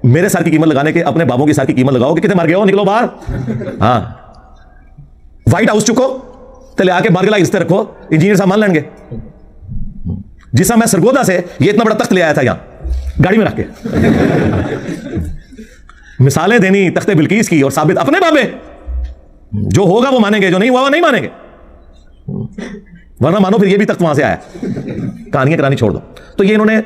میرے سر کی قیمت لگانے کے اپنے بابوں کی سر کی قیمت لگاؤ کہ کتنے مر گئے ہو, نکلو باہر. ہاں وائٹ ہاؤس چکو تو لے آ کے بارگلا اس طرح رکھو, انجینئر صاحب مان لیں گے. جس طرح میں سرگودا سے یہ اتنا بڑا تخت لے آیا تھا یہاں گاڑی میں رکھ کے, مثالیں دینی تخت بلقیس کی اور ثابت اپنے بابے, جو ہوگا وہ مانیں گے, جو نہیں ہوا وہ نہیں مانیں گے, ورنہ مانو پھر یہ بھی تخت وہاں سے آیا. کہانیاں کرانی چھوڑ دو. تو یہ انہوں نے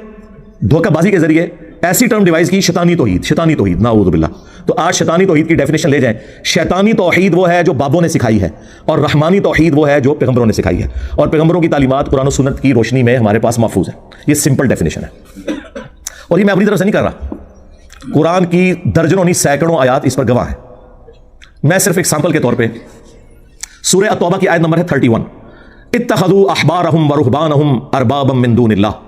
دھوکہ بازی کے ذریعے ایسی ٹرم ڈیوائز کی شیطانی توحید, شیطانی توحید نعوذ باللہ. تو آج شیطانی توحید کی ڈیفینیشن لے جائیں. شیطانی توحید وہ ہے جو بابوں نے سکھائی ہے, اور رحمانی توحید وہ ہے جو پیغمبروں نے سکھائی ہے, اور پیغمبروں کی تعلیمات قرآن و سنت کی روشنی میں ہمارے پاس محفوظ ہے. یہ سمپل ڈیفینیشن ہے, اور یہ میں اپنی طرف سے نہیں کر رہا, قرآن کی درجنوں نہیں سینکڑوں آیات اس پر گواہ ہیں. میں صرف ایک سیمپل کے طور پہ سورہ التوبہ کی آیت نمبر ہے 31, اتخذوا احبارهم ورهبانهم اربابا من دون اللہ.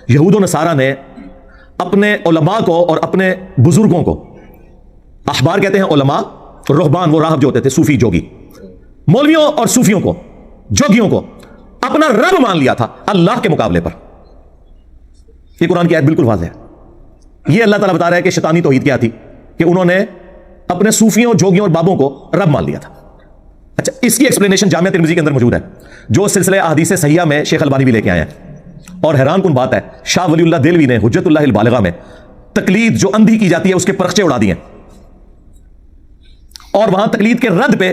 یہود و نصارہ نے اپنے علماء کو اور اپنے بزرگوں کو, احبار کہتے ہیں علماء, رہبان وہ راہب جو ہوتے تھے صوفی جوگی, مولویوں اور صوفیوں کو, جوگیوں کو اپنا رب مان لیا تھا اللہ کے مقابلے پر. یہ قرآن کی آیت بالکل واضح ہے. یہ اللہ تعالیٰ بتا رہا ہے کہ شیطانی توحید کیا تھی, کہ انہوں نے اپنے صوفیوں, جوگیوں اور بابوں کو رب مان لیا تھا. اچھا, اس کی ایکسپلینیشن جامعہ ترمذی کے اندر موجود ہے, جو سلسلہ احادیث صحیحہ میں شیخ البانی بھی لے کے آئے ہیں. اور حیران کن بات ہے, شاہ ولی اللہ دہلوی نے حجت اللہ البالغہ میں تقلید جو اندھی کی جاتی ہے اس کے پرخچے اڑا دیے, اور وہاں تقلید کے رد پہ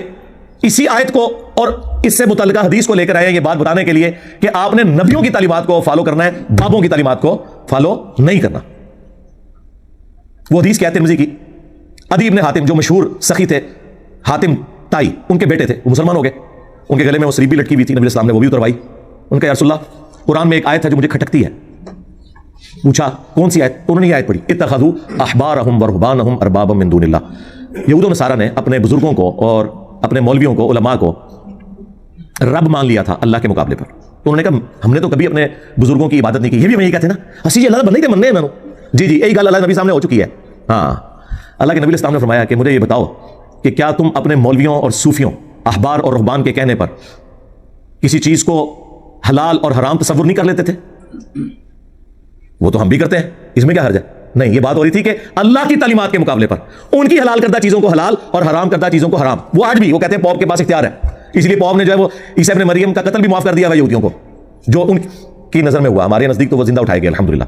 اسی آیت کو اور اس سے متعلقہ حدیث کو لے کر آئے ہیں, یہ بات بتانے کے لیے کہ آپ نے نبیوں کی تعلیمات کو فالو کرنا ہے, بابوں کی تعلیمات کو فالو نہیں کرنا. وہ حدیث کیا ہے ترمذی کی, عدی ابن حاتم جو مشہور سخی تھے, حاتم تائی ان کے بیٹے تھے, وہ مسلمان ہو گئے, ان کے گلے میں وہ سلیب بھی لٹکی ہوئی تھی, نبی السلام نے وہ بھی اتروائی. ان کا یا رسول اللہ قرآن میں ایک آیت ہے جو مجھے کھٹکتی ہے. پوچھا کون سی آیت؟ انہوں نے یہ آیت پڑھی, اتخذوا احبارهم ورهبانهم اربابا من دون اللہ. یہود و نصارہ نے اپنے بزرگوں کو اور اپنے مولویوں کو, علماء کو رب مان لیا تھا اللہ کے مقابلے پر. تو انہوں نے کہا ہم نے تو کبھی اپنے بزرگوں کی عبادت نہیں کی. یہ بھی ہمیں یہ کہتے ہیں نا, اسی اللہ بندے تے مننے ہیں. جی جی یہی گل اللہ نبی سامنے ہو چکی ہے. ہاں, اللہ کے نبی السلام نے فرمایا کہ مجھے یہ بتاؤ کہ کیا تم اپنے مولویوں اور صوفیوں, احبار اور رہبان کے کہنے پر کسی چیز کو حلال اور حرام تصور نہیں کر لیتے تھے؟ وہ تو ہم بھی کرتے ہیں, اس میں کیا حرج ہے؟ نہیں, یہ بات ہو رہی تھی کہ اللہ کی تعلیمات کے مقابلے پر ان کی حلال کردہ چیزوں کو حلال اور حرام کردہ چیزوں کو حرام. وہ آج بھی وہ کہتے ہیں پوپ کے پاس اختیار ہے, اس لیے پوپ نے جو ہے وہ عیسی ابن مریم کا قتل بھی معاف کر دیا ہے یہودیوں کو, جو ان کی نظر میں ہوا. ہمارے نزدیک تو وہ زندہ اٹھائے گئے الحمدللہ.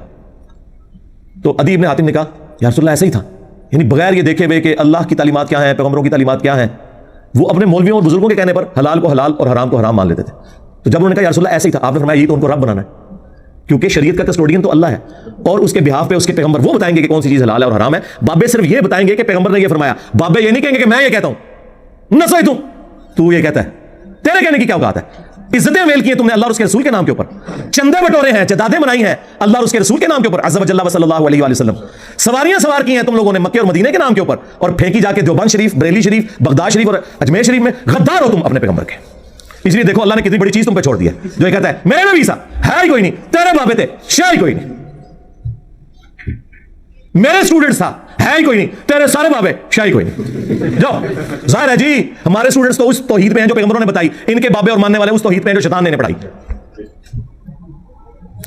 تو عدی ابن حاتم نے کہا یا رسول اللہ ایسا ہی تھا, یعنی بغیر یہ دیکھے ہوئے کہ اللہ کی تعلیمات کیا ہیں, پیغمبروں کی تعلیمات کیا ہیں, وہ اپنے مولویوں اور بزرگوں کے کہنے پر حلال کو حلال اور حرام کو حرام مان لیتے تھے. تو جب انہوں نے کہا یا رسول اللہ ایسا ہی تھا, آپ نے فرمایا یہ تو ان کو رب بنانا ہے, کیونکہ شریعت کا کسٹوڈین تو اللہ ہے, اور اس کے بہاف پہ اس کے پیغمبر وہ بتائیں گے کہ کون سی چیز حلال ہے اور حرام ہے. بابے صرف یہ بتائیں گے کہ پیغمبر نے یہ فرمایا, بابے یہ نہیں کہیں گے کہ میں یہ کہتا ہوں, نہ سوئی تو یہ کہتا ہے, تیرے کہنے کی کیا اوقات ہے؟ عزتیں ویل کی ہیں تم نے اللہ اور اس کے رسول کے نام کے اوپر, چندے بٹورے ہیں, جدادیں بنائی ہیں اللہ اور اس کے رسول کے نام کے اوپر, عز وجل صلی اللہ علیہ وآلہ وسلم, سواریاں سوار کی ہیں تم لوگوں نے مکے اور مدینے کے نام کے اوپر, اور پھینکی جا کے دیوبند شریف, بریلی شریف, بغداد شریف اور اجمیر شریف میں. غدار ہو تم اپنے پیغمبر کے. اس لیے دیکھو اللہ نے کتنی بڑی چیز تم پہ چھوڑ دی ہے, جو یہ کہتا ہے میرے نبی سا ہے ہی کوئی نہیں, تیرے بابے تھے شاہ ہی کوئی نہیں, میرے اسٹوڈنٹس تھا ہے ہی کوئی نہیں, تیرے سارے بابے شاہ ہی کوئی نہیں. جو ظاہر ہے جی ہمارے اسٹوڈنٹس تو اس توحید پہ ہیں جو پیغمبروں نے بتائی, ان کے بابے اور ماننے والے اس توحید پہ ہیں جو شیطان نے پڑھائی.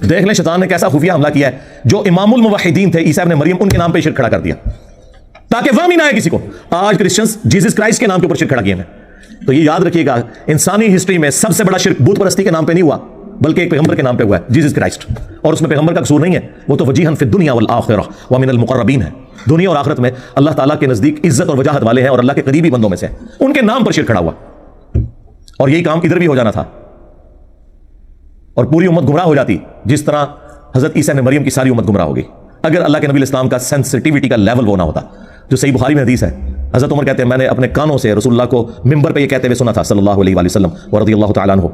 دیکھ لیں شیطان نے کیسا خفیہ حملہ کیا ہے. جو امام الموحدین تھے عیسی ابن مریم, ان کے نام پہ شرک کھڑا کر دیا تاکہ وہم ہی نہ آئے کسی کو. آج کرسچنز جیسس کرائسٹ کے نام کے اوپر شرک کھڑا کیے ہیں. تو یہ یاد رکھیے گا, انسانی ہسٹری میں سب سے بڑا شرک بت پرستی کے نام پہ نہیں ہوا, بلکہ ایک پیغمبر کے نام پہ ہوا ہے, جیسس کرائسٹ. اور اس میں پیغمبر کا قصور نہیں ہے, وہ تو وجیہن فی الدنیا والآخرہ ومن المقربین ہے. دنیا اور آخرت میں اللہ تعالیٰ کے نزدیک عزت اور وجاہت والے ہیں, اور اللہ کے قریبی بندوں میں سے, ان کے نام پر شرک کھڑا ہوا. اور یہی کام ادھر بھی ہو جانا تھا, اور پوری امت گمراہ ہو جاتی, جس طرح حضرت عیسی ابن مریم کی ساری امت گمراہ ہو گئی, اگر اللہ کے نبی الاسلام کا سینسٹیوٹی کا لیول وہ نہ ہوتا. جو صحیح بخاری میں حدیث ہے, حضرت عمر کہتے ہیں میں نے اپنے کانوں سے رسول اللہ کو ممبر پہ یہ کہتے ہوئے سنا تھا صلی اللہ علیہ وآلہ وسلم ورضی اللہ تعالیٰ عنہ,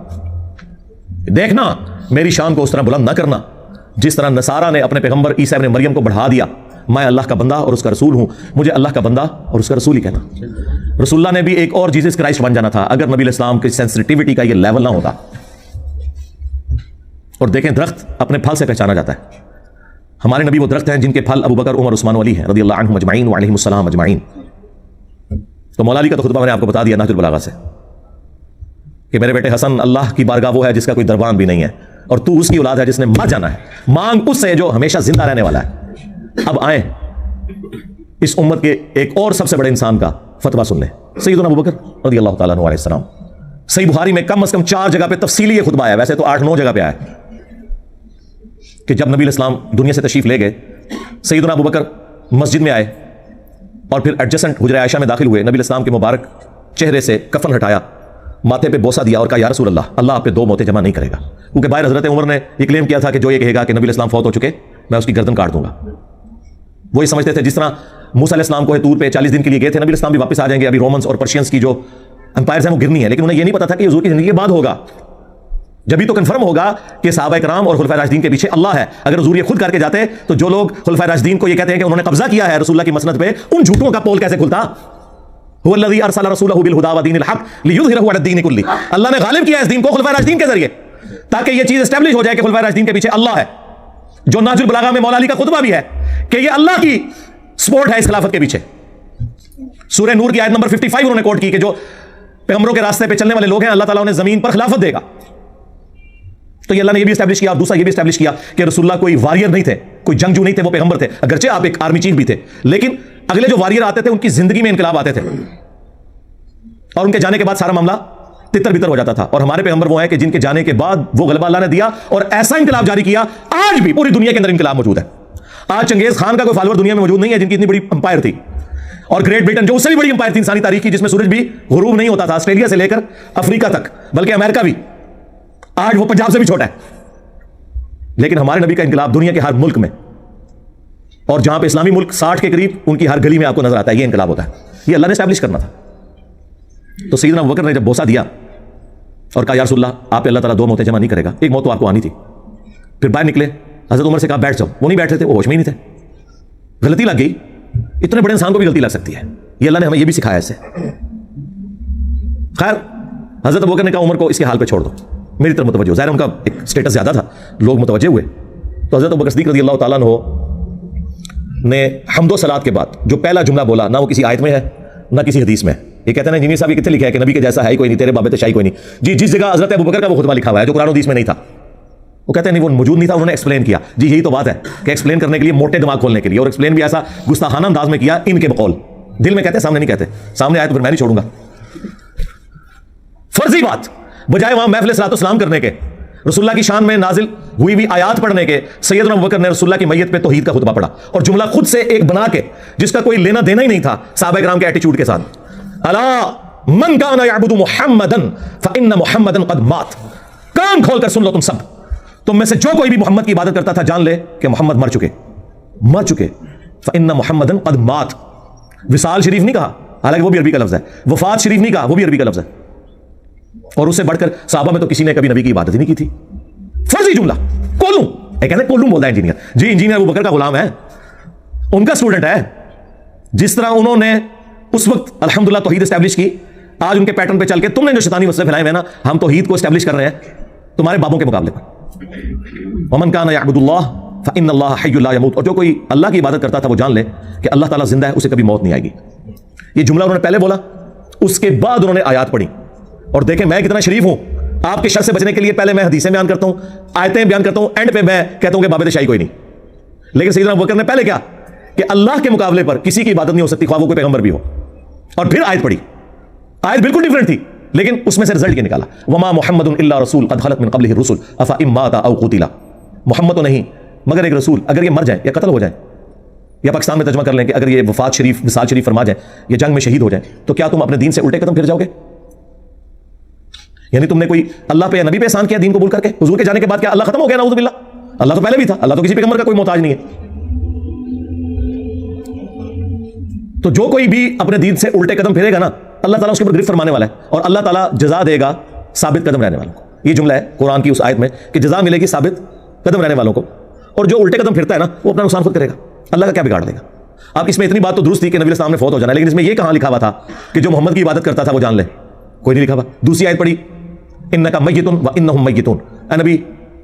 دیکھنا میری شان کو اس طرح بلند نہ کرنا جس طرح نصارہ نے اپنے پیغمبر عیسی ابن مریم کو بڑھا دیا. میں اللہ کا بندہ اور اس کا رسول ہوں, مجھے اللہ کا بندہ اور اس کا رسول ہی کہنا. رسول اللہ نے بھی ایک اور جیسس کرائسٹ بن جانا تھا اگر نبی الاسلام کی سینسٹیوٹی کا یہ لیول نہ ہوتا. اور دیکھیں درخت اپنے پھل سے پہچانا جاتا ہے. ہمارے نبی وہ درخت ہیں جن کے پھل ابو بکر، عمر، عثمان و علی ہیں رضی اللہ عنہم اجمعین وعلیہم السلام اجمعین. تو مولا علی کا تو خطبہ میں نے آپ کو بتا دیا نہج البلاغہ سے کہ میرے بیٹے حسن، اللہ کی بارگاہ وہ ہے جس کا کوئی دربان بھی نہیں ہے، اور تو اس کی اولاد ہے جس نے مر جانا ہے. مانگ اس سے جو ہمیشہ زندہ رہنے والا ہے. اب آئیں اس امت کے ایک اور سب سے بڑے انسان کا فتویٰ سن لیں، سیدنا ابو بکر رضی اللہ تعالیٰ عنہ علیہ السلام. صحیح بخاری میں کم از کم 4 جگہ پہ تفصیلی یہ خطبہ آیا، ویسے تو 8-9 جگہ پہ آیا کہ جب نبی علیہ السلام دنیا سے تشریف لے گئے، سیدنا ابو بکر مسجد میں آئے اور پھر ایڈجسنٹ حجرہ عائشہ میں داخل ہوئے. نبی علیہ السلام کے مبارک چہرے سے کفن ہٹایا، ماتھے پہ بوسہ دیا اور کہا یا رسول اللہ، اللہ آپ پہ 2 موتیں جمع نہیں کرے گا. کیونکہ باہر حضرت عمر نے یہ کلیم کیا تھا کہ جو یہ کہے گا کہ نبی علیہ السلام فوت ہو چکے، میں اس کی گردن کاٹ دوں گا. وہ یہ سمجھتے تھے جس طرح موسیٰ علیہ السلام کو طور پہ 40 دن کے لیے گئے تھے، نبی علیہ السلام بھی واپس آ جائیں گے، ابھی رومنز اور پرشینز کی جو امپائرز ہیں وہ گرنی ہے. لیکن انہیں یہ نہیں پتا تھا کہ حضور کی زندگی کے بعد ہوگا. جبھی تو کنفرم ہوگا کہ صحابہ کرام اور خلفائے راشدین کے پیچھے اللہ ہے. اگر حضور یہ خود کر کے جاتے تو جو لوگ خلفائے راشدین کو یہ کہتے ہیں کہ انہوں نے قبضہ کیا ہے رسول اللہ کی مسند پہ، ان جھوٹوں کا پول کیسے کھلتا؟ هو الذی ارسل رسولہ بالہدی ودین الحق لیظہرہ علی الدین کلہ. اللہ نے غالب کیا ہے اس دین کو خلفائے راشدین کے ذریعے تاکہ یہ چیز اسٹیبلش ہو جائے کہ خلفائے راشدین کے پیچھے اللہ ہے. جو نہج البلاغہ میں مولا علی کا خطبہ بھی ہے کہ یہ اللہ کی سپورٹ ہے اس خلافت کے پیچھے. سورہ نور کی آیت نمبر 55 انہوں نے کوٹ کی کہ جو پیغمبروں کے راستے پہ چلنے والے لوگ ہیں اللہ تعالیٰ انہیں زمین پر خلافت دے گا. تو یہ اللہ نے یہ بھی اسٹیبلش کیا. اور دوسرا یہ بھی اسٹیبلش کیا کہ رسول اللہ کوئی واریر نہیں تھے، کوئی جنگجو نہیں تھے، وہ پیغمبر تھے. اگرچہ آپ ایک آرمی چیف بھی تھے، لیکن اگلے جو واریر آتے تھے ان کی زندگی میں انقلاب آتے تھے اور ان کے جانے کے بعد سارا معاملہ تتر بتر ہو جاتا تھا. اور ہمارے پیغمبر وہ ہیں کہ جن کے جانے کے بعد وہ غلبہ اللہ نے دیا اور ایسا انقلاب جاری کیا. آج بھی پوری دنیا کے اندر انقلاب موجود ہے. آج چنگیز خان کا کوئی فالوور دنیا میں موجود نہیں ہے جن کی اتنی بڑی امپائر تھی. اور گریٹ برٹن جو اس سے بھی بڑی امپائر تھی انسانی تاریخ کی، جس میں سورج بھی غروب نہیں ہوتا تھا، آسٹریلیا سے لے کر افریقہ تک، بلکہ امریکہ بھی، آج وہ پنجاب سے بھی چھوٹا ہے. لیکن ہمارے نبی کا انقلاب دنیا کے ہر ملک میں، اور جہاں پہ اسلامی ملک 60 کے قریب، ان کی ہر گلی میں آپ کو نظر آتا ہے یہ انقلاب ہوتا ہے. یہ اللہ نے اسٹیبلش کرنا تھا. تو سیدنا ابو بکر نے جب بوسہ دیا اور کہا یا رسول اللہ آپ پہ اللہ تعالیٰ 2 موتیں جمع نہیں کرے گا، ایک موت تو آپ کو آنی تھی. پھر باہر نکلے، حضرت عمر سے کہا بیٹھ جاؤ. وہ نہیں بیٹھ رہے تھے، وہ ہوش میں ہی نہیں تھے. غلطی لگ گئی. اتنے بڑے انسان کو بھی غلطی لگ سکتی ہے. یہ اللہ نے ہمیں یہ بھی سکھایا اس سے. خیر، حضرت ابو بکر نے کہا عمر کو اس کے حال پہ چھوڑ دو، میری طرف متوجہ ہو. ظاہر ان کا ایک اسٹیٹس زیادہ تھا، لوگ متوجہ ہوئے. تو حضرت ابو بکر صدیق رضی اللہ تعالیٰ عنہ نے حمد و صلات کے بعد جو پہلا جملہ بولا، نہ وہ کسی آیت میں ہے نہ کسی حدیث میں. یہ کہتے ہیں انجینئر صاحب یہ کتنے لکھا ہے کہ نبی کے جیسا ہے ہی کوئی نہیں، تیرے بابے تو شاہی کوئی نہیں. جی جس جگہ حضرت ابو بکر کا وہ خطبہ لکھا ہوا ہے جو قرآن و حدیث میں نہیں تھا، وہ کہتے ہیں نہیں وہ موجود نہیں تھا، انہوں نے ایکسپلین کیا. جی یہی تو بات ہے کہ ایکسپلین کرنے کے لیے، موٹے دماغ کھولنے کے لیے، اور ایکسپلین بھی ایسا گستاخانہ انداز میں کیا ان کے بقول. دل میں کہتے ہیں، سامنے نہیں کہتے. سامنے آئے تو پھر میں نہیں چھوڑوں گا. فرضی بات بجائے وہاں محفل صلاۃ و سلام کرنے کے، رسول اللہ کی شان میں نازل ہوئی ہوئی آیات پڑھنے کے، سیدنا ابو بکر نے رسول اللہ کی میت پہ توحید کا خطبہ پڑھا اور جملہ خود سے ایک بنا کے جس کا کوئی لینا دینا ہی نہیں تھا صحابہ کرام کے ایٹیچیوڈ کے ساتھ. الا من کان یعبد محمدا فان محمدا قد مات. کان کھول کر سن لو تم سب، تم میں سے جو کوئی بھی محمد کی عبادت کرتا تھا جان لے کہ محمد مر چکے. فان محمدا قد مات. وصال شریف نہیں کہا، حالانکہ وہ بھی عربی کا لفظ ہے. وفات شریف نہیں کہا، وہ بھی عربی کا لفظ ہے. اور اس سے بڑھ کر صحابہ میں تو کسی نے کبھی نبی کی عبادت ہی نہیں کی تھی. فرضی جملہ. کولوں یہ کہتے ہیں کولوں بولتا ہے انجینئر. جی انجینئر ابو بکر کا غلام ہے، ان کا اسٹوڈنٹ ہے. جس طرح انہوں نے اس وقت الحمدللہ توحید اسٹیبلش کی، آج ان کے پیٹرن پہ چل کے تم نے جو شیطانی مسئلے پھیلائے ہوئے نا، ہم توحید کو اسٹیبلش کر رہے ہیں تمہارے بابوں کے مقابلے پر. ومن کان یعبد اللہ فان اللہ حی لا یموت. اور جو کوئی اللہ کی عبادت کرتا تھا وہ جان لے کہ اللہ تعالیٰ زندہ ہے، اسے کبھی موت نہیں آئے گی. یہ جملہ انہوں نے پہلے بولا، اس کے بعد انہوں نے آیات پڑھی. اور دیکھیں میں کتنا شریف ہوں، آپ کے شر سے بچنے کے لیے پہلے میں حدیثیں بیان کرتا ہوں، آیتیں بیان کرتا ہوں، اینڈ پہ میں کہتا ہوں کہ بابے شاہی کوئی نہیں. لیکن سیدنا ابو بکر نے پہلے کیا کہ اللہ کے مقابلے پر کسی کی عبادت نہیں ہو سکتی، خواہ وہ کوئی پیغمبر بھی ہو. اور پھر آیت پڑھی. آیت بالکل ڈیفرنٹ تھی، لیکن اس میں سے رزلٹ یہ نکالا، وما محمد الا رسول قد خلت من قبلہ الرسل افان مات او قتل. محمد تو نہیں مگر ایک رسول، اگر یہ مر جائیں یا قتل ہو جائیں، یا پاکستان میں ترجمہ کر لیں کہ اگر یہ وفات شریف، وصال شریف فرما جائیں، یہ جنگ میں شہید ہو جائیں، تو کیا تم اپنے دین سے الٹے قدم پھر جاؤ گے؟ یعنی تم نے کوئی اللہ پہ یا نبی پہ احسان کیا دین قبول کر کے؟ حضور کے جانے کے بعد کیا اللہ ختم ہو گیا؟ نعوذ باللہ. اللہ تو پہلے بھی تھا، اللہ تو کسی پیغمبر کا کوئی محتاج نہیں ہے. تو جو کوئی بھی اپنے دین سے الٹے قدم پھرے گا نا، اللہ تعالیٰ اس کے اوپر گرفت فرمانے والا ہے، اور اللہ تعالیٰ جزا دے گا ثابت قدم رہنے والوں کو. یہ جملہ ہے قرآن کی اس آیت میں کہ جزا ملے گی ثابت قدم رہنے والوں کو. اور جو الٹے قدم پھرتا ہے نا، وہ اپنا نقصان خود کرے گا، اللہ کا کیا بگاڑ دے گا. اب اس میں اتنی بات تو درست تھی کہ نبی السلام نے فوت ہو جانا، لیکن اس میں یہ کہاں لکھا ہوا تھا کہ جو محمد کی عبادت کرتا تھا وہ جان لے؟ کوئی نہیں لکھا ہوا. دوسری آیت پڑھی، انک میت و انہم میتون. اے نبی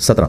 17।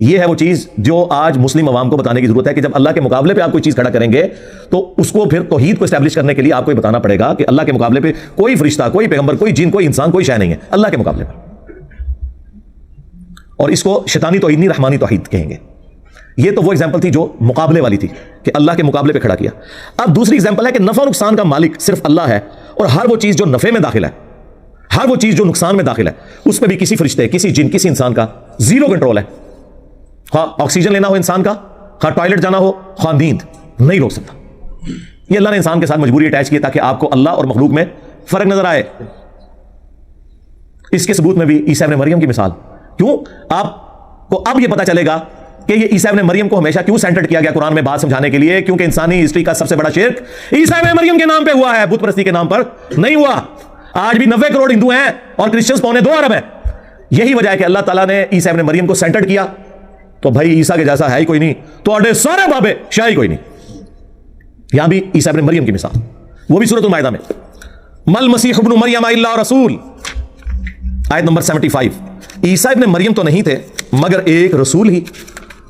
یہ ہے وہ چیز جو آج مسلم عوام کو بتانے کی ضرورت ہے کہ جب اللہ کے مقابلے پہ آپ کوئی چیز کھڑا کریں گے تو اس کو پھر توحید کو اسٹیبلش کرنے کے لیے آپ کو یہ بتانا پڑے گا کہ اللہ کے مقابلے پہ کوئی فرشتہ، کوئی پیغمبر، کوئی جن، کوئی انسان، کوئی شے نہیں ہے اللہ کے مقابلے پر. اور اس کو شیطانی توحید نہیں، رحمانی توحید کہیں گے. یہ تو وہ ایگزامپل تھی جو مقابلے والی تھی کہ اللہ کے مقابلے پہ کھڑا کیا. اب دوسری ایگزامپل ہے کہ نفع و نقصان کا مالک صرف اللہ ہے، اور ہر وہ چیز جو نفع میں داخل ہے، ہر وہ چیز جو نقصان میں داخل ہے، اس پہ بھی کسی فرشتے، کسی جن، کسی انسان کا زیرو کنٹرول ہے. ہاں آکسیجن لینا ہو انسان کا، ہاں ٹوائلٹ جانا ہو، ہاں نیند، نہیں روک سکتا. یہ اللہ نے انسان کے ساتھ مجبوری اٹیچ کی تاکہ آپ کو اللہ اور مخلوق میں فرق نظر آئے. اس کے ثبوت میں بھی عیسیٰ ابن مریم کی مثال. کیوں آپ کو اب یہ پتا چلے گا کہ یہ عیسیٰ ابن مریم کو ہمیشہ کیوں سینٹرڈ کیا گیا قرآن میں بات سمجھانے کے لیے؟ کیونکہ انسانی ہسٹری کا سب سے بڑا شرک عیسیٰ ابن مریم کے نام پہ ہوا ہے، بت پرستی کے نام پر نہیں ہوا. آج بھی 90 کروڑ ہندو ہیں اور کرسچنز 2.25 ارب ہیں. یہی وجہ ہے کہ اللہ تعالیٰ نے عیسیٰ ابن مریم کو سینٹرڈ کیا. تو بھائی عیسیٰ کے جیسا ہے ہی کوئی نہیں، تو اڈے سارے بابے شاہی کوئی نہیں. یہاں بھی عیسیٰ ابن مریم کی مثال، وہ بھی سورۃ المائدہ میں، مل مسیح ابن مریم الا رسول، آیت نمبر 75. عیسیٰ ابن مریم تو نہیں تھے مگر ایک رسول ہی،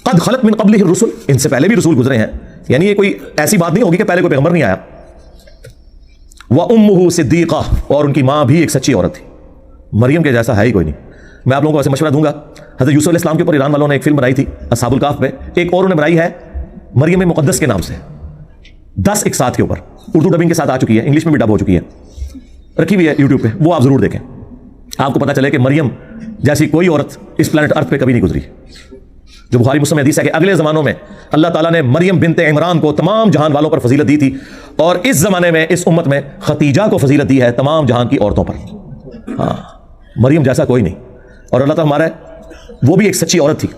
قد خلت من قبلہ الرسل، ان سے پہلے بھی رسول گزرے ہیں. یعنی یہ کوئی ایسی بات نہیں ہوگی کہ پہلے کوئی پیغمبر نہیں آیا. وَأُمُّهُ صِدِّيقَةٌ، اور ان کی ماں بھی ایک سچی عورت تھی. مریم کے جیسا ہے ہی کوئی نہیں. میں آپ لوگوں کو ایسے مشورہ دوں گا، حضرت یوسف علیہ السلام کے اوپر ایران والوں نے ایک فلم بنائی تھی اصحاب الکہف پہ، ایک اور انہوں نے بنائی ہے مریم مقدس کے نام سے، 10 ایک ساتھ کے اوپر، اردو ڈبنگ کے ساتھ آ چکی ہے، انگلش میں بھی ڈب ہو چکی ہے، رکھی ہوئی ہے یوٹیوب پہ، وہ آپ ضرور دیکھیں. آپ کو پتا چلے کہ مریم جیسی کوئی عورت اس پلانٹ ارتھ پہ کبھی نہیں گزری. جو بخاری مسلم میں حدیث ہے کہ اگلے زمانوں میں اللہ تعالیٰ نے مریم بنت عمران کو تمام جہان والوں پر فضیلت دی تھی، اور اس زمانے میں اس امت میں خدیجہ کو فضیلت دی ہے تمام جہان کی عورتوں پر. ہاں مریم جیسا کوئی نہیں. اور اللہ تعالیٰ ہمارا وہ بھی ایک سچی عورت تھی.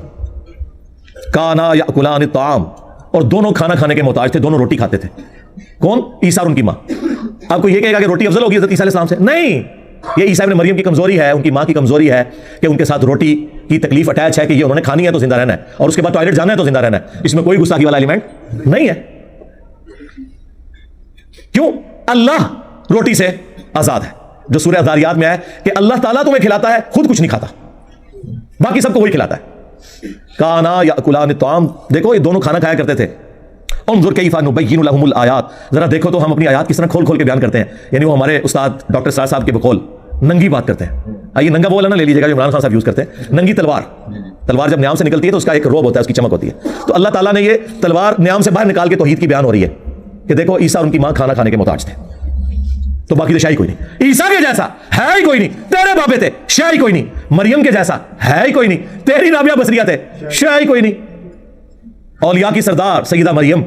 کانا یاکلان الطعام، اور دونوں کھانا کھانے کے محتاج تھے، دونوں روٹی کھاتے تھے. کون؟ عیسیٰ اور ان کی ماں. آپ کو یہ کہے گا کہ روٹی افضل ہوگی حضرت عیسیٰ علیہ السلام سے؟ نہیں، یہ عیسیٰ ابن مریم کی کمزوری ہے، ان کی ماں کی کمزوری ہے کہ ان کے ساتھ روٹی کی تکلیف اٹیچ ہے کہ یہ انہوں نے کھانی ہے تو زندہ رہنا ہے، اور اس کے بعد ٹوائلٹ جانا ہے تو زندہ رہنا ہے. اس میں کوئی گستاخی والا ایلیمنٹ نہیں ہے. کیوں؟ اللہ روٹی سے آزاد ہے، جو سورہ ذاریات میں ہے کہ اللہ تعالیٰ تمہیں کھلاتا ہے، خود کچھ نہیں کھاتا، باقی سب کو وہی کھلاتا ہے. کانا یاکلان الطعام، دیکھو یہ دونوں کھانا کھایا کرتے تھے. انظر کیف نبین لهم الآیات، ذرا دیکھو تو ہم اپنی آیات کس طرح کھول کھول کے بیان کرتے ہیں. یعنی وہ ہمارے استاد ڈاکٹر سرار صاحب کے بقول ننگی بات کرتے ہیں. آئیے ننگا بول نہ لے لیجیے گا جو عمران خان صاحب یوز کرتے ہیں. ننگی تلوار، تلوار جب نیام سے نکلتی ہے تو اس کا ایک روب ہوتا ہے، اس کی چمک ہوتی ہے. تو اللہ تعالیٰ نے یہ تلوار نیام سے باہر نکال کے توحید کی بیان ہو رہی ہے کہ دیکھو عیسیٰ اور ان کی ماں کھانا کھانے کے محتاج تھے، تو باقی تو شاہی کوئی نہیں. عیسیٰ کے جیسا ہے ہی کوئی نہیں، تیرے بابے تھے شاہی کوئی نہیں. مریم کے جیسا ہے ہی کوئی نہیں، تیری رابعہ بصریہ تھے شاہی کوئی نہیں. اولیاء کی سردار سیدہ مریم،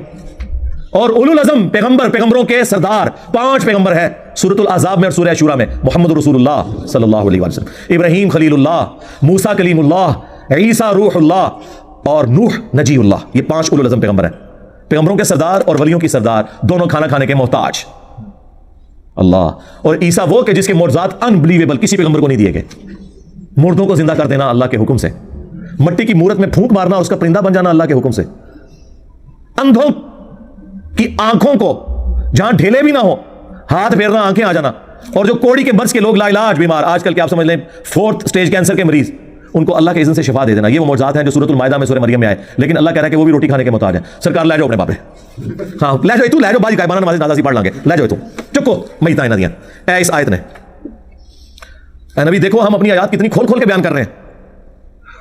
اور اولو العزم پیغمبروں کے سردار 5 پیغمبر ہیں سورۃ الاحزاب میں اور سورہ شورى میں. محمد رسول اللہ صلی اللہ علیہ وسلم، ابراہیم خلیل اللہ، موسیٰ کلیم اللہ، عیسیٰ روح اللہ، اور نوح نجی اللہ. یہ 5 اولو العزم پیغمبر ہیں. پیغمبروں کے سردار اور ولیوں کی سردار، دونوں کھانا کھانے کے محتاج. اللہ. اور عیسیٰ وہ کہ جس کے معجزات انبلیویبل کسی پیغمبر کو نہیں دیے گئے. مردوں کو زندہ کر دینا اللہ کے حکم سے، مٹی کی مورت میں پھونک مارنا اور اس کا پرندہ بن جانا اللہ کے حکم سے، اندھوں کی آنکھوں کو جہاں ڈھیلے بھی نہ ہو ہاتھ پھیرنا آنکھیں آ جانا، اور جو کوڑی کے برس کے لوگ لا علاج بیمار آج کل کے آپ سمجھ لیں 4th سٹیج کینسر کے مریض، ان کو اللہ کے اذن سے شفا دے دینا. یہ وہ معجزات ہیں جو سورۃ المائدہ میں سورہ مریم میں آئے. لیکن اللہ کہہ رہا ہے کہ وہ بھی روٹی کھانے کے محتاج ہیں. سرکار لے جاؤ اپنے بابے، ہاں لے جاؤ، تو لے جاؤ باجی غائبانہ نماز نازا سی پڑھ لیں گے، لے جاؤ تو چکو میتاں نہ دیاں. اے اس آیت نے، اے نبی دیکھو ہم اپنی آیات کتنی کھول کھول کے بیان کر رہے ہیں.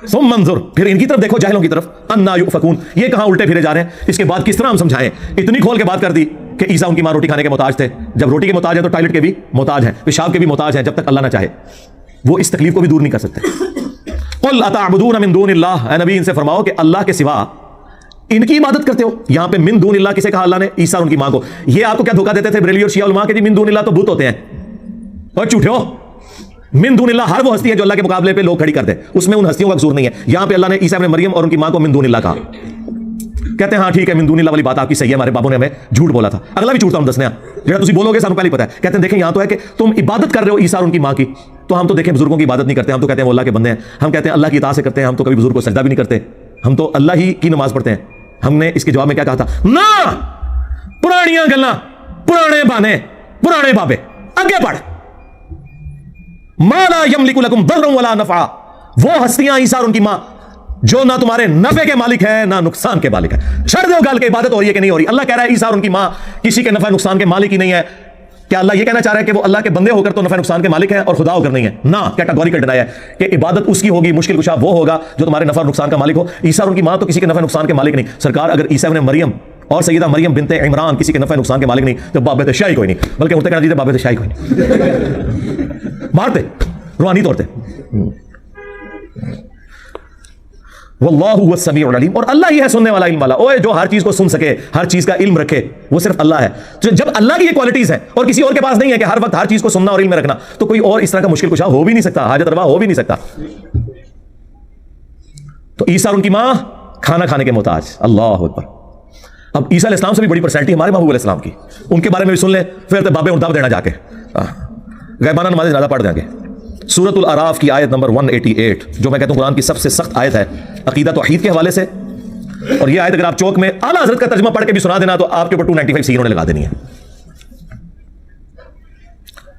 ثم منظر، پھر ان کی طرف دیکھو جاہلوں کی طرف، انا یؤفکون، یہ کہاں الٹے پھرے جا رہے ہیں. اس کے بعد کس طرح ہم سمجھائیں؟ اتنی کھول کے بات کر دی کہ عیسیٰ ان کی ماں روٹی کھانے کے محتاج تھے. جب روٹی کے محتاج ہیں تو ٹوائلٹ کے بھی محتاج ہیں، پیشاب کے بھی محتاج ہیں، جب تک اللہ نہ چاہے. وہ اس تکلیف کو بھی دور نہیں کر سکتے. قل اتعبدون من دون اللہ، اے نبی ان سے فرماؤ کہ اللہ کے سوا ان کی عبادت کرتے ہو. یہاں پہ من دون اللہ کسے کہا اللہ نے؟ عیسیٰ اور ان کی ماں کو. یہ آپ کو کیا دھوکہ دیتے تھے بریلوی اور شیعہ علماء کہ جی من دون اللہ تو بت ہوتے ہیں، اور جھوٹے ہو. من دون اللہ ہر وہ ہستی ہے جو اللہ کے مقابلے پہ لوگ کھڑی کر دے، اس میں ان ہستیوں کا قصور نہیں ہے. یہاں پہ اللہ نے عیسیٰ ابن مریم اور ان کی ماں کو من دون اللہ کہا. کہتے ہیں ہاں ٹھیک ہے من دون اللہ والی بات آپ کی صحیح ہے، ہمارے بابوں نے ہمیں جھوٹ بولا تھا. اگلا بھی جھوٹ ہم دسنے جہاں تسی بولو گے سانو پہلے پتہ ہے. کہتے ہیں دیکھیں یہاں تو ہے کہ تم عبادت کر رہے ہو عیسیٰ اور ان کی ماں کی، تو ہم تو دیکھیں بزرگوں کی عبادت نہیں کرتے، ہم تو کہتے ہیں وہ اللہ کے بندے ہیں، ہم کہتے ہیں اللہ کی اطاعت سے کرتے ہیں، ہم تو کبھی بزرگ کو سجدہ بھی نہیں کرتے، ہم تو اللہ ہی کی نماز پڑھتے ہیں. ہم نے اس کے جواب میں کیا کہا تھا؟ نہ پرانیاں گلاں، پرانے بانے، پرانے بابے، آگے پڑھ. ما لا یملک لکم ضرا ولا نفع، وہ ہستیاں عیسیٰ اور ان کی ماں جو نہ تمہارے نفع کے مالک ہے نہ نقصان کے مالک ہے. چھڑ دو گال کے عبادت ہو رہی ہے کہ نہیں ہو رہی. اللہ کہہ رہا ہے عیسیٰ اور ان کی ماں کسی کے نفع نقصان کے مالک ہی نہیں ہے. کیا اللہ یہ کہنا چاہ رہا ہے کہ وہ اللہ کے بندے ہو کر تو نفع نقصان کے مالک ہیں اور خدا ہو کر نہیں ہے؟ نہ، کیٹاگوریکل ڈینائی ہے کہ عبادت اس کی ہوگی، مشکل کشا وہ ہوگا جو تمہارے نفع اور نقصان کا مالک ہو. عیسیٰ اور ان کی ماں تو کسی کے نفع نقصان کے مالک نہیں. سرکار اگر عیسیٰ ابن مریم اور سیدہ مریم بنت عمران کسی کے نفع نقصان کے مالک نہیں تو بابت شاہی کوئی نہیں، بلکہ ہوتے کہنا چاہیے بابت شاہی کوئی نہیں. مارتے روحانی طور پہ. واللہ هو السمیع العلیم، اور اللہ ہی ہے سننے والا، علم والا. اوے جو ہر چیز کو سن سکے، ہر چیز کا علم رکھے، وہ صرف اللہ ہے. جب اللہ کی یہ کوالٹیز ہیں اور کسی اور کے پاس نہیں ہے کہ ہر وقت ہر چیز کو سننا اور علم میں رکھنا، تو کوئی اور اس طرح کا مشکل کشا ہو بھی نہیں سکتا، حاجت روا ہو بھی نہیں سکتا. تو عیسیٰ اور ان کی ماں کھانا کھانے کے محتاج. اللہ اکبر. اب عیسیٰ علیہ السلام سے بھی بڑی پرسنالٹی ہمارے محبوب علیہ السلام کی، ان کے بارے میں بھی سن لیں، پھر تو بابے ارداب دینا جا کے غیبانہ نماز جنازہ پڑھ دیں گے. سورۃ الاعراف کی آیت نمبر 188 جو میں کہتا ہوں قرآن کی سب سے سخت آیت ہے عقیدہ توحید کے حوالے سے. اور یہ آیت اگر آپ چوک میں اعلیٰ حضرت کا ترجمہ پڑھ کے بھی سنا دینا تو آپ کے اوپر 295 سی انہوں نے لگا دینی ہے.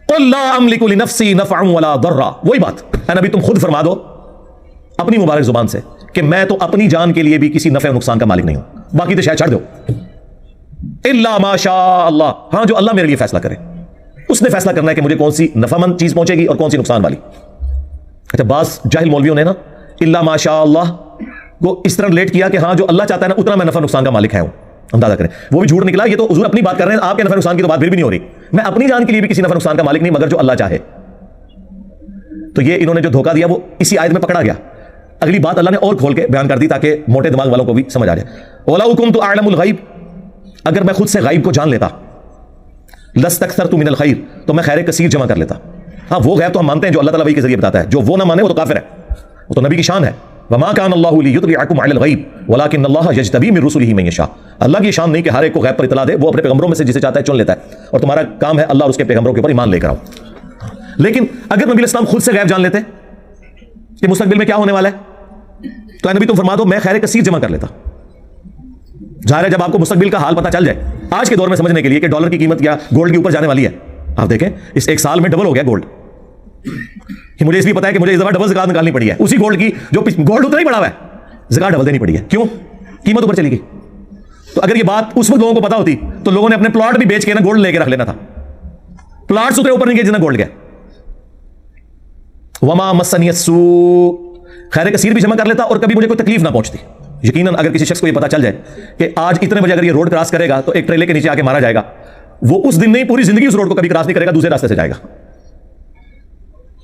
قل لا املک لنفسی نفعا ولا ضرا. وہی بات اے نبی تم خود فرما دو اپنی مبارک زبان سے کہ میں تو اپنی جان کے لیے بھی کسی نفع و نقصان کا مالک نہیں ہوں، باقی تو شاید چھڑ دو. الا ما شاء اللہ، ہاں جو اللہ میرے لیے فیصلہ کرے، اس نے فیصلہ کرنا ہے کہ مجھے کون سی نفع مند چیز پہنچے گی اور کون سی نقصان والی. اچھا بعض جاہل مولویوں نے نا الا ما شاء اللہ کو اس طرح ریلیٹ کیا کہ ہاں جو اللہ چاہتا ہے نا اتنا میں نفع نقصان کا مالک ہے ہوں. اندازہ کریں وہ بھی جھوٹ نکلا. یہ تو حضور اپنی بات کر رہے ہیں، آپ کے نفع نقصان کی تو بات پھر بھی نہیں ہو رہی. میں اپنی جان کے لیے بھی کسی نفع نقصان کا مالک نہیں مگر جو اللہ چاہے. تو یہ انہوں نے جو دھوکہ دیا وہ اسی آیت میں پکڑا گیا. اگلی بات اللہ نے اور کھول کے بیان کر دی تاکہ موٹے دماغ والوں کو بھی سمجھ آ جائے. وَلَوْ كُنْتُ أَعْلَمُ الْغَيْبَ، اگر میں خود سے غیب کو جان لیتا، لَاسْتَكْثَرْتُ مِنَ الْخَيْرِ، تو میں خیر کثیر جمع کر لیتا. ہاں وہ غیب تو ہم مانتے ہیں جو اللہ تعالیٰ وحی کے ذریعے بتاتا ہے، جو وہ نہ مانے وہ تو کافر ہے، وہ تو نبی کی شان ہے. وَمَا كَانَ اللَّهُ لِيُطْلِعَكُمْ عَلَى الْغَيْبِ وَلَكِنَّ اللَّهَ يَجْتَبِي مِن رُّسُلِهِ مَن يَشَاءُ. اللہ کی شان نہیں کہ ہر ایک کو غیب پر اطلاع دے، وہ اپنے پیغمبروں میں سے جسے چاہتا ہے چن لیتا ہے، اور تمہارا کام ہے اللہ اور اس کے پیغمبروں کے اوپر ایمان لے کر آؤ. لیکن اگر نبی اسلام خود سے غیب جان لیتے کہ مستقبل میں کیا ہونے والا ہے تو اے نبی تم فرما دو میں خیر کثیر جمع کر لیتا. ظاہر ہے جب آپ کو مستقبل کا حال پتہ چل جائے آج کے دور میں سمجھنے کے لیے کہ ڈالر کی قیمت یا گولڈ کے اوپر جانے والی ہے، آپ دیکھیں اس ایک سال میں ڈبل ہو گیا گولڈ. مجھے اس لیے پتا ہے کہ مجھے اس دفعہ ڈبل زکات نکالنی پڑی ہے، اسی گولڈ کی جو گولڈ اتنا ہی پڑا ہوا ہے زکات ڈبل دینی پڑی ہے. کیوں؟ قیمت اوپر چلی گئی. تو اگر یہ بات اس وقت لوگوں کو پتا ہوتی تو لوگوں نے اپنے پلاٹ بھی بیچ کے نا گولڈ لے کے رکھ لینا تھا. پلاٹ اتنے اوپر نہیں گئے جتنا گولڈ گیا. وما مسنی السوء، خیر کثیر بھی جمع کر لیتا اور کبھی مجھے کوئی تکلیف نہ پہنچتی. یقیناً اگر کسی شخص کو یہ پتا چل جائے کہ آج اتنے بجے اگر یہ روڈ کراس کرے گا تو ایک ٹریلے کے نیچے آ کے مارا جائے گا، وہ اس دن نہیں پوری زندگی اس روڈ کو کبھی کراس نہیں کرے گا، دوسرے راستے سے جائے گا.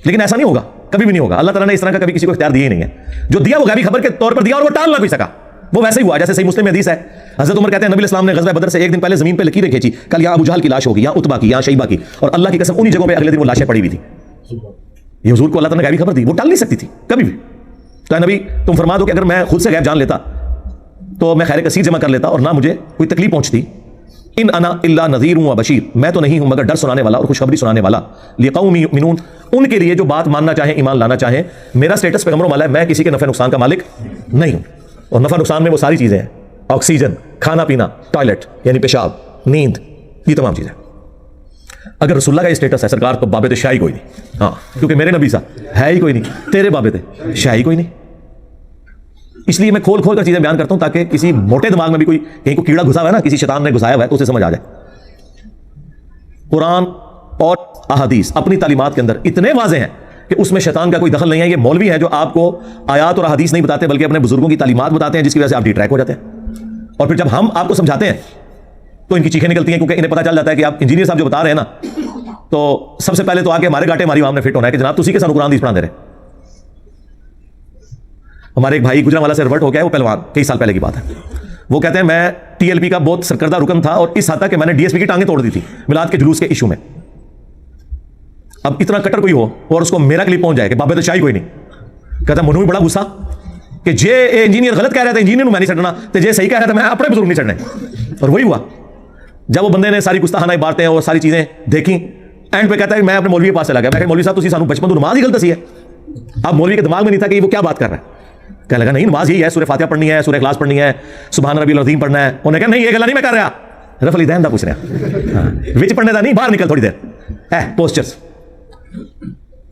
لیکن ایسا نہیں ہوگا، کبھی بھی نہیں ہوگا. اللہ تعالیٰ نے اس طرح کا کبھی کسی کو اختیار دیا ہی نہیں ہے. جو دیا وہ غیبی خبر کے طور پر دیا اور وہ ٹال نہ کوئی سکا، وہ ویسے ہی ہوا. جیسے صحیح مسلم میں حدیث ہے، حضرت عمر کہتے ہیں نبی اسلام نے غزوہ بدر سے ایک دن پہلے زمین پہ لکیریں کھینچی، کل یہاں ابو جہل کی لاش ہوگی، یہاں عتبہ کی، یہاں شیبہ کی، اور اللہ کی قسم انہی جگہوں پہ اگلے دن وہ لاشیں پڑی ہوئی تھی. یہ حضور کو اللہ تعالیٰ نے غیبی خبر دی، وہ ٹال نہیں سکتی تھی کبھی بھی. تو نبی تم فرما دو کہ اگر میں خود سے غیب جان لیتا تو میں خیر کثیر جمع کر لیتا اور نہ مجھے کوئی تکلیف پہنچتی. ان انا الا نذیر و بشیر، میں تو نہیں ہوں مگر ڈر سنانے والا اور خوشخبری سنانے والا. لقوم یؤمنون، ان کے لیے جو بات ماننا چاہیں ایمان لانا چاہیں. میرا سٹیٹس پیغمبروں والا ہے، میں کسی کے نفع نقصان کا مالک نہیں ہوں. اور نفع نقصان میں وہ ساری چیزیں ہیں، آکسیجن، کھانا پینا، ٹوائلٹ یعنی پیشاب، نیند، یہ تمام چیزیں. اگر رسول اللہ کا یہ سٹیٹس ہے سرکار تو بابے شاہی کوئی نہیں. ہاں کیونکہ میرے نبی صاحب ہے ہی کوئی نہیں، تیرے بابے تھے شاہی کوئی نہیں. اس لیے میں کھول کھول کر چیزیں بیان کرتا ہوں تاکہ کسی موٹے دماغ میں بھی کوئی کہیں کو کیڑا گھسا ہوا ہے نا، کسی شیطان نے گھسایا ہوا ہے تو اسے سمجھ آ جائے. قرآن اور احادیث اپنی تعلیمات کے اندر اتنے واضح ہیں کہ اس میں شیطان کا کوئی دخل نہیں ہے. یہ مولوی ہے جو آپ کو آیات اور احادیث نہیں بتاتے بلکہ اپنے بزرگوں کی تعلیمات بتاتے ہیں، جس کی وجہ سے آپ ڈی ٹریک ہو جاتے ہیں. اور پھر جب ہم آپ کو سمجھاتے ہیں تو ان کی چیخیں نکلتی ہیں، کیونکہ انہیں پتہ چل جاتا ہے کہ آپ انجینئر صاحب جو بتا رہے ہیں نا، تو سب سے پہلے تو آ کے ہمارے گاٹے ہماری عوام نے فٹ ہونا ہے کہ جناب تسی کے سانو قرآن حدیث پڑھا دے رہے. ہمارے ایک بھائی گجرانوالا سے ریورٹ ہو گیا ہے، وہ پہلوان، کئی سال پہلے کی بات ہے. وہ کہتے ہیں میں ٹی ایل پی کا بہت سرکردہ رکن تھا اور اس حد تک کہ میں نے ڈی ایس پی کی ٹانگیں توڑ دی تھی میلاد کے جلوس کے ایشو میں. اب اتنا کٹر کوئی ہو اور اس کو میرا کلپ پہنچ جائے کہ بابے تو شاہی کوئی نہیں، کہتا ہے منو بھی بڑا غصہ کہ جے اے انجینئر غلط کہہ رہا تھا انجینئر میں نہیں چڑھنا، تو جے صحیح کہہ رہا تھا میں اپنے بزرگ نہیں چڑھنے. اور وہی ہوا جب وہ بندے نے ساری گستاخانہ عبارتیں اور ساری چیزیں دیکھیں، اینڈ پہ کہتا ہے میں اپنے مولوی کے پاس چلا گیا. میں کہ مولوی صاحب تسی سانو بچپن تو نماز ہی غلط سی ہے. اب مولوی کے دماغ میں نہیں تھا کہ وہ کیا بات کر رہا ہے. کہنے لگا نہیں نماز یہی ہے، سورہ فاتحہ پڑھنی ہے، سورہ اخلاص پڑھنی ہے، سبحان ربی العظیم پڑھنا ہے. انہوں نے کہا نہیں یہ گلا نہیں میں کر رہا، رفع الیدین دا پوچھ رہا، وچ پڑھنے دا نہیں، باہر نکل تھوڑی دیر. پوسچرز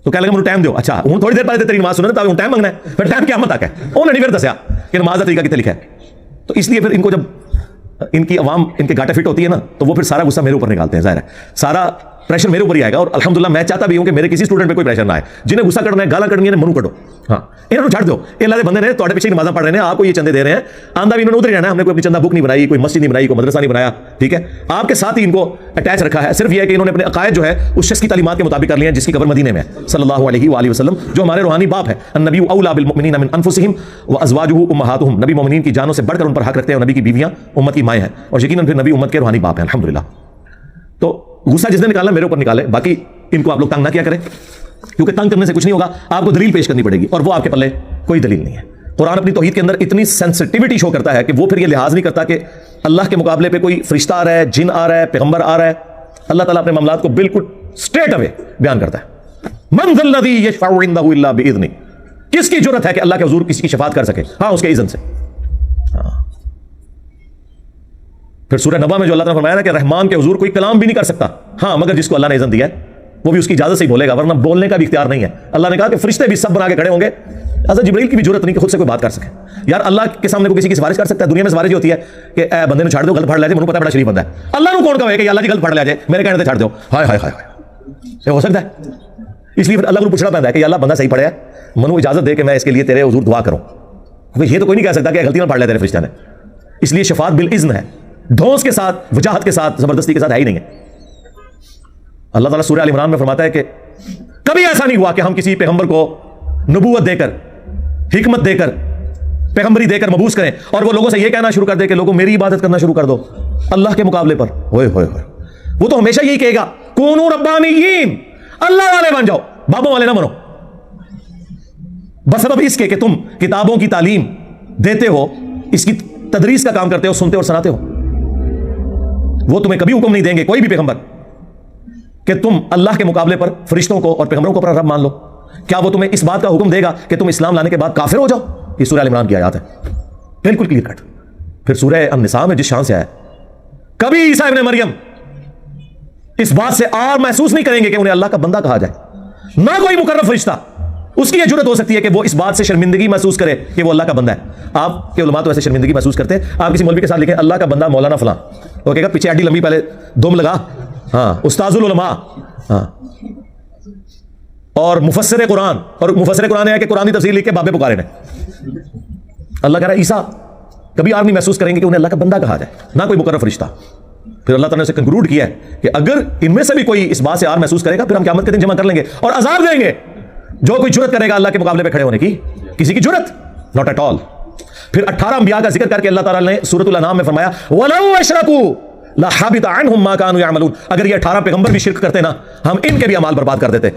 تو کہنے لگا مجھے ٹائم دو. اچھا ہوں تھوڑی دیر پہلے تیری نماز سننا تو ٹائم منگنا ہے, پھر ٹائم قیامت تک ہے. انہوں نے پھر دسیا کہ نماز کا طریقہ کتنے لکھا ہے. تو اس لیے پھر ان کو جب ان کی عوام ان کے گاٹا فٹ ہوتی ہے نا, تو وہ پھر سارا غصہ میرے اوپر نکالتے ہیں. ظاہر ہے سارا پریشر میرے اوپر ہی آئے گا, اور الحمدللہ میں چاہتا بھی ہوں کہ میرے کسی اسٹوڈنٹ پہ کوئی پریشر نہ آئے. جنہیں غصہ کرنا ہے, گالا کرنی ہے, منو کٹو. ہاں انہوں نے چھڑ دو. یہ اللہ کے بندے نے تھوڑے پیچھے نمازاں پڑھ رہے ہیں, آپ کو یہ چندے دے رہے ہیں, آندہ بھی انہوں نے ادھر ہی رہنا ہے. ہم نے کوئی اپنی چندہ بک نہیں بنائی, کوئی مسجد نہیں بنائی, کوئی مدرسہ نہیں بنایا, ٹھیک ہے. آپ کے ساتھ ہی ان کو اٹیچ رکھا ہے. صرف یہ ہے کہ انہوں نے اپنے عقائد جو ہے اس شخص کی تعلیمات کے مطابق کر لیے ہیں جس کی قبر مدینے میں ہے, صلی اللہ علیہ وآلہ وسلم, جو ہمارے روحانی باپ ہے. النبی اولی بالمؤمنین من انفسہم وازواجہ امہاتہم, نبی مومنین کی جانوں سے بڑھ کر ان پر حق رکھتے ہیں, اور نبی کی بیویاں امت کی مائیں ہیں, اور یقیناً پھر نبی امت کے روحانی باپ ہیں الحمدللہ. تو غصہ جس نے نکالنا میرے اوپر نکالے, باقی ان کو آپ لوگ تنگ نہ کیا کریں, کیونکہ تنگ کرنے سے کچھ نہیں ہوگا. آپ کو دلیل پیش کرنی پڑے گی, اور وہ آپ کے پلے کوئی دلیل نہیں ہے. قرآن اپنی توحید کے اندر اتنی سینسٹیوٹی شو کرتا ہے کہ وہ پھر یہ لحاظ نہیں کرتا کہ اللہ کے مقابلے پہ کوئی فرشتہ آ رہا ہے, جن آ رہا ہے, پیغمبر آ رہا ہے. اللہ تعالیٰ اپنے معاملات کو بالکل اسٹریٹ اوے بیان کرتا ہے. من ذا الذی یشفع عنده الا باذنہ, کس کی جرت ہے کہ اللہ کے حضور کسی کی شفاعت کر سکے؟ ہاں اس کے اذن سے. پھر سورہ نبا میں جو اللہ تعالیٰ نے فرمایا نا کہ رحمان کے حضور کوئی کلام بھی نہیں کر سکتا, ہاں مگر جس کو اللہ نے اذن دیا ہے وہ بھی اس کی اجازت سے ہی بولے گا, ورنہ بولنے کا بھی اختیار نہیں ہے. اللہ نے کہا کہ فرشتے بھی سب بنا کے کھڑے ہوں گے, حضرت جبرائیل کی بھی ضرورت نہیں کہ خود سے کوئی بات کر سکے. یار اللہ کے سامنے کوئی کسی کی سفارش کر سکتا ہے؟ دنیا میں سفارش ہوتی ہے کہ اے بندے نے چھاڑ دو, غلط پڑھ لے جائے, منو پتہ بڑا شریف بندہ ہے. اللہ نے کون کہا ہے کہ اللہ جی غلط پڑھ لے جائے, میرے کہنے سے چھاڑ دو؟ ہائے ہائے ہائے, یہ ہو سکتا ہے؟ اس لیے پھر اللہ کو پوچھنا پڑتا ہے کہ اللہ بندہ صحیح پڑھا ہے, منو اجازت دے کہ میں اس کے لیے تیرے حضور دعا کروں. یہ تو کوئی نہیں کہہ سکتا کہ غلطی نہ پڑھ لے تیرے فرشتہ نے. اس لیے شفاعت بالاذن ہے, ڈھونس کے ساتھ, وجاہت کے ساتھ, زبردستی کے ساتھ ہے ہی نہیں ہے. اللہ تعالیٰ سورہ آل عمران میں فرماتا ہے کہ کبھی ایسا نہیں ہوا کہ ہم کسی پیغمبر کو نبوت دے کر, حکمت دے کر, پیغمبری دے کر مبعوث کریں اور وہ لوگوں سے یہ کہنا شروع کر دے کہ لوگوں میری عبادت کرنا شروع کر دو اللہ کے مقابلے پر. ہوئے ہوئے ہوئے, وہ تو ہمیشہ یہی کہے گا کونوا ربانیین, اللہ والے بن جاؤ, بابوں والے نہ بنو. بسبب اس کے کہ تم کتابوں کی تعلیم دیتے ہو, اس کی تدریس کا کام کرتے ہو, سنتے اور سناتے ہو. وہ تمہیں کبھی حکم نہیں دیں گے کوئی بھی پیغمبر کہ تم اللہ کے مقابلے پر فرشتوں کو اور پیغمبروں کو اپنا رب مان لو. کیا وہ تمہیں اس بات کا حکم دے گا کہ تم اسلام لانے کے بعد کافر ہو جاؤ؟ یہ سورہ آل عمران کی آیات ہے, بالکل کلیئر کٹ. پھر سورہ النساء میں جس شان سے آیا, کبھی عیسیٰ ابن مریم اس بات سے آر محسوس نہیں کریں گے کہ انہیں اللہ کا بندہ کہا جائے, نہ کوئی مقرب فرشتہ. اس کی یہ جرت ہو سکتی ہے کہ وہ اس بات سے شرمندگی محسوس کرے کہ وہ اللہ کا بندہ ہے. آپ کے علماء تو ایسے شرمندگی محسوس کرتے ہیں. آپ کسی مولوی کے ساتھ لکھیں اللہ کا بندہ مولانا فلاں, وہ کہے گا پیچھے ہڈی لمبی, پہلے دم لگا, ہاں استاذ العلماء, ہاں, اور مفسر قرآن. اور مفسر قرآن ہے کہ قرآن کی تفسیر لکھ کے بابے پکارے نے. اللہ کہہ رہا ہے عیسیٰ کبھی آپ نہیں محسوس کریں گے کہ انہیں اللہ کا بندہ کہا جائے, نہ کوئی مقرر فرشتہ. پھر اللہ تعالیٰ نے اسے کنکلوڈ کیا ہے کہ اگر ان میں سے بھی کوئی اس بات سے آر محسوس کرے گا پھر ہم قیامت کے دن جمع کر لیں گے اور عذاب دیں گے. جو کوئی جرت کرے گا اللہ کے مقابلے پہ کھڑے ہونے کی, کسی کی جرت ناٹ ایٹ آل. پھر 18 انبیاء کا ذکر کر کے اللہ تعالیٰ نے سورۃ الانعام میں فرمایا وَلَوْ أَشْرَكُوا لَحَبِطَ عَنْهُمْ مَا كَانُوا يَعْمَلُونَ. اگر یہ 18 پیغمبر بھی شرک کرتے نا, ہم ان کے بھی اعمال برباد کر دیتے.